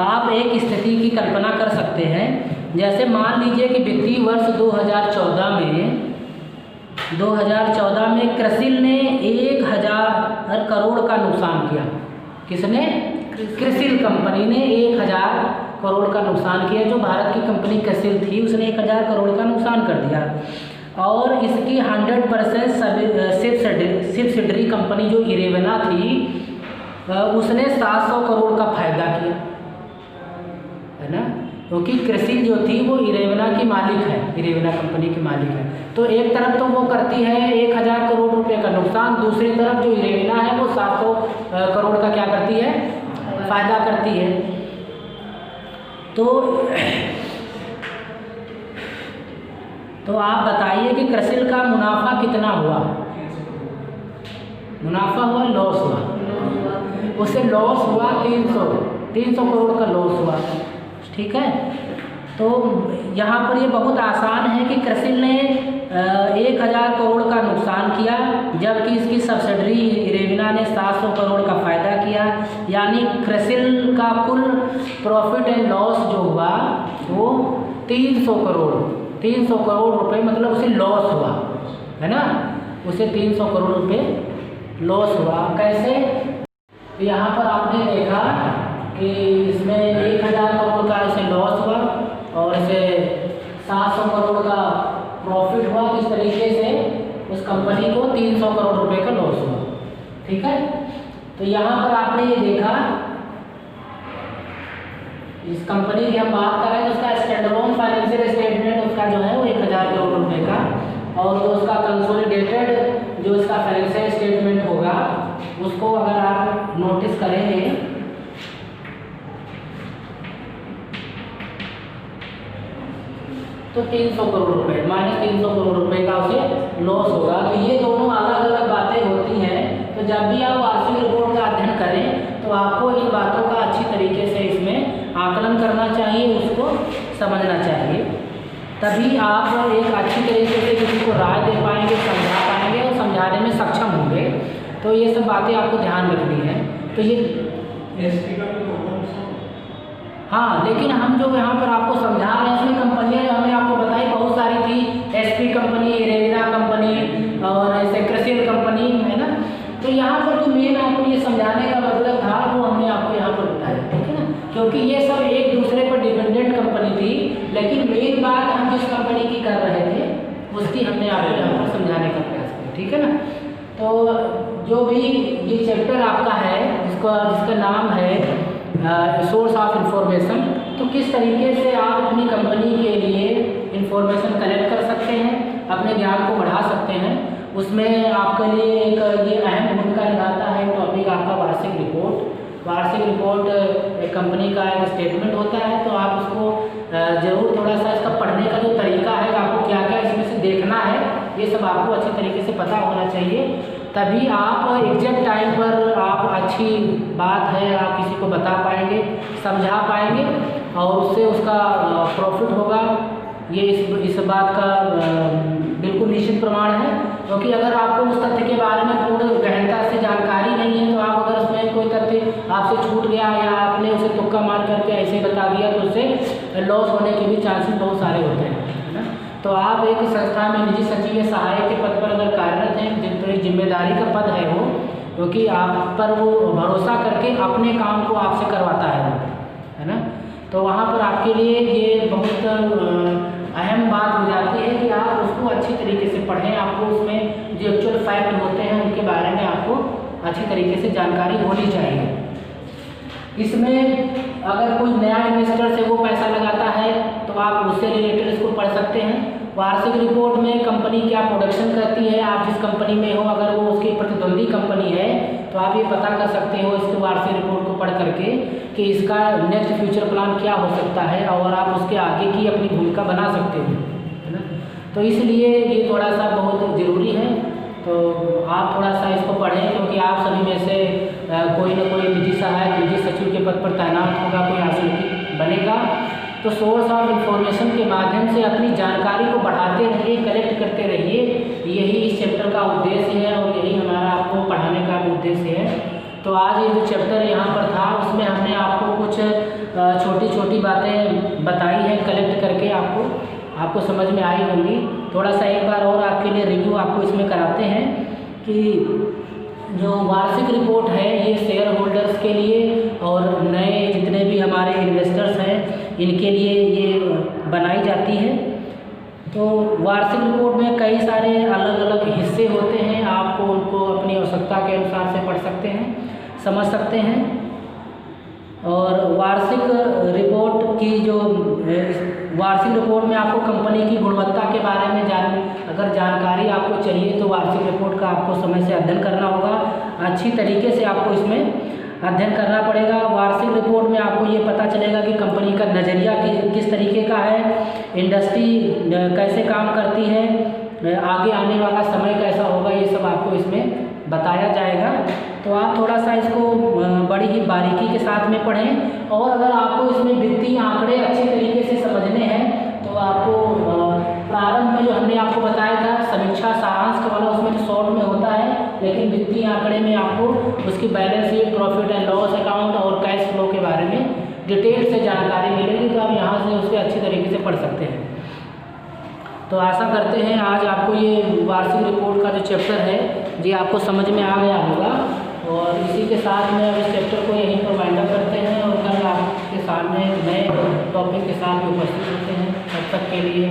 आप एक स्थिति की कल्पना कर सकते हैं। जैसे मान लीजिए कि वित्तीय वर्ष 2014 में क्रिसिल ने 1000 करोड़ का नुकसान किया। किसने? क्रिसिल कंपनी ने 1000 करोड़ का नुकसान किया। जो भारत की कंपनी क्रिसिल थी उसने 1000 करोड़ का नुकसान कर दिया। और इसकी 100% सब्सिडरी कंपनी जो इरेवेना थी उसने 700 करोड़ का फायदा किया, है ना, क्योंकि क्रिसिल जो थी वो इरेवेना की मालिक है, इरेवेना कंपनी की मालिक है। तो एक तरफ तो वो करती है 1000 करोड़ रुपए का नुकसान, दूसरी तरफ जो इरेवेना है वो 700 करोड़ का क्या करती है, फायदा करती है। तो आप बताइए कि क्रिसिल का मुनाफा कितना हुआ? मुनाफा हुआ, लॉस हुआ? उससे लॉस हुआ 300 करोड़ का लॉस हुआ। ठीक है। तो यहाँ पर ये बहुत आसान है कि क्रिसिल ने 1000 करोड़ का नुकसान किया, जबकि इसकी सब्सिडरी इरेवेना ने 700 करोड़ का फ़ायदा किया। यानी क्रिसिल का कुल प्रॉफिट एंड लॉस जो हुआ वो 300 करोड़ रुपए, मतलब उसे लॉस हुआ, है ना, उसे 300 करोड़ रुपए लॉस हुआ। कैसे? यहाँ पर आपने देखा कि इसमें 1000 करोड़ का इसे लॉस हुआ और इसे 700 करोड़ का प्रॉफिट हुआ। किस तरीके से उस कंपनी को 300 करोड़ रुपए का लॉस हुआ। ठीक है। तो यहाँ पर आपने ये देखा, इस कंपनी की हम बात कर रहे हैं तो उसका स्टैंडअलोन फाइनेंशियल स्टेटमेंट उसका जो है वो 1000 करोड़ रुपए का, और जो उसका कंसोलिडेटेड जो इसका फाइनेंशियल स्टेटमेंट होगा उसको अगर आप नोटिस करेंगे तो 300 करोड़ रुपए -300 करोड़ रुपए का उसे लॉस होगा। तो ये दोनों अलग अलग बातें होती हैं। तो जब भी आप वार्षिक रिपोर्ट का अध्ययन करें तो आपको इन बातों का अच्छी तरीके से इसमें आकलन करना चाहिए, उसको समझना चाहिए, तभी आप एक अच्छी तरीके से किसी को राय दे पाएंगे, समझा पाएंगे और समझाने में सक्षम होंगे। तो ये सब बातें आपको ध्यान रखनी है। तो ये हाँ, लेकिन हम जो यहाँ पर आपको समझा रहे हैं इसमें कंपनियाँ जो हमने आपको बताई बहुत सारी थी, एसपी कंपनी, इरेवेना कंपनी और ऐसे क्रिसिल कंपनी, है ना। तो यहाँ पर जो मेन आपको ये लेकिन मेन बात हम जिस कंपनी की कर रहे थे उसकी हमने आपको यहाँ पर समझाने का प्रयास किया, ठीक है ना। तो जो भी ये चैप्टर आपका है जिसका नाम है सोर्स ऑफ इंफॉर्मेशन, तो किस तरीके से आप अपनी कंपनी के लिए इंफॉर्मेशन कलेक्ट कर सकते हैं, अपने ज्ञान को बढ़ा सकते हैं, उसमें आपके लिए एक ये अहम भूमिका निभाता है टॉपिक आपका वार्षिक रिपोर्ट। वार्षिक रिपोर्ट एक कंपनी का एक स्टेटमेंट होता है, तो आप उसको ज़रूर थोड़ा सा इसका पढ़ने का जो तरीका है, आपको क्या क्या इसमें से देखना है, ये सब आपको अच्छी तरीके से पता होना चाहिए। तभी आप एग्जैक्ट टाइम पर आप अच्छी बात है आप किसी को बता पाएंगे, समझा पाएंगे और उससे उसका प्रॉफिट होगा। ये इस बात का बिल्कुल निश्चित प्रमाण है, क्योंकि अगर आपको उस तथ्य के बारे में पूर्ण गहनता से जानकारी नहीं है, तो आप अगर उसमें कोई तथ्य आपसे छूट गया या आपने उसे तुक्का मार करके ऐसे बता दिया, तो उससे लॉस होने के भी चांसेस बहुत सारे होते हैं, है ना। तो आप एक संस्था में निजी सचिव या सहायक के पद पर अगर कार्यरत हैं, जिन पर एक जिम्मेदारी का पद है वो, क्योंकि आप पर वो भरोसा करके अपने काम को आपसे करवाता है ना। तो वहाँ पर आपके लिए ये बहुत अहम बात हो जाती है कि आप उसको अच्छी तरीके से पढ़ें, आपको उसमें जो एक्चुअल फैक्ट होते हैं उनके बारे में आपको अच्छी तरीके से जानकारी होनी चाहिए। इसमें अगर कोई नया इन्वेस्टर से वो पैसा लगाता है तो आप उससे रिलेटेड इसको पढ़ सकते हैं। वार्षिक रिपोर्ट में कंपनी क्या प्रोडक्शन करती है, आप जिस कंपनी में हो अगर वो उसकी प्रतिद्वंदी कंपनी है तो आप ये पता कर सकते हो इसके वार्षिक रिपोर्ट को पढ़ करके कि इसका नेक्स्ट फ्यूचर प्लान क्या हो सकता है और आप उसके आगे की अपनी भूमिका बना सकते हो, है ना। तो इसलिए ये थोड़ा सा बहुत ज़रूरी है, तो आप थोड़ा सा इसको पढ़ें, क्योंकि आप सभी में से कोई ना कोई निजी सहायक निजी सचिव के पद पर तैनात होगा, कोई आसन बनेगा। तो सोर्स ऑफ इंफॉर्मेशन के माध्यम से अपनी जानकारी को बढ़ाते रहिए, कलेक्ट करते रहिए, यही इस चैप्टर का उद्देश्य है और यही हमारा आपको पढ़ाने का उद्देश्य है। तो आज ये जो चैप्टर यहाँ पर था उसमें हमने आपको कुछ छोटी छोटी बातें बताई हैं, कलेक्ट करके आपको समझ में आई होंगी। थोड़ा सा एक बार और आपके लिए रिव्यू आपको इसमें कराते हैं कि जो वार्षिक रिपोर्ट है ये शेयर होल्डर्स के लिए और नए जितने भी हमारे इन्वेस्टर्स हैं इनके लिए ये बनाई जाती है। तो वार्षिक रिपोर्ट में कई सारे अलग अलग हिस्से होते हैं, आपको उनको अपनी आवश्यकता के अनुसार से पढ़ सकते हैं, समझ सकते हैं। और वार्षिक रिपोर्ट की जो वार्षिक रिपोर्ट में आपको कंपनी की गुणवत्ता के बारे में अगर जानकारी आपको चाहिए तो वार्षिक रिपोर्ट का आपको समय से अध्ययन करना होगा, अच्छी तरीके से आपको इसमें अध्ययन करना पड़ेगा। वार्षिक रिपोर्ट में आपको ये पता चलेगा कि कंपनी का नज़रिया किस तरीके का है, इंडस्ट्री कैसे काम करती है, आगे आने वाला समय कैसा होगा, ये सब आपको इसमें बताया जाएगा। तो आप थोड़ा सा इसको बड़ी ही बारीकी के साथ में पढ़ें, और अगर आपको इसमें वित्तीय आंकड़े अच्छी तरीके से समझने हैं तो आपको प्रारंभ में जो हमने आपको बताया था समीक्षा सारांश वाला, उसमें तो शॉर्ट में होता है, लेकिन वित्तीय आंकड़े में आपको उसकी balance sheet, profit and loss account और कैश फ्लो के बारे में डिटेल से जानकारी मिलेगी, तो आप यहाँ से उसके अच्छी तरीके से पढ़ सकते हैं। तो आशा करते हैं आज आपको ये वार्षिक रिपोर्ट का जो चैप्टर है ये आपको समझ में आ गया होगा, और इसी के साथ में अब इस चैप्टर को यहीं पर वाइंड अप करते हैं और कल आपके सामने नए टॉपिक के साथ उपस्थित होते हैं। तब तक के लिए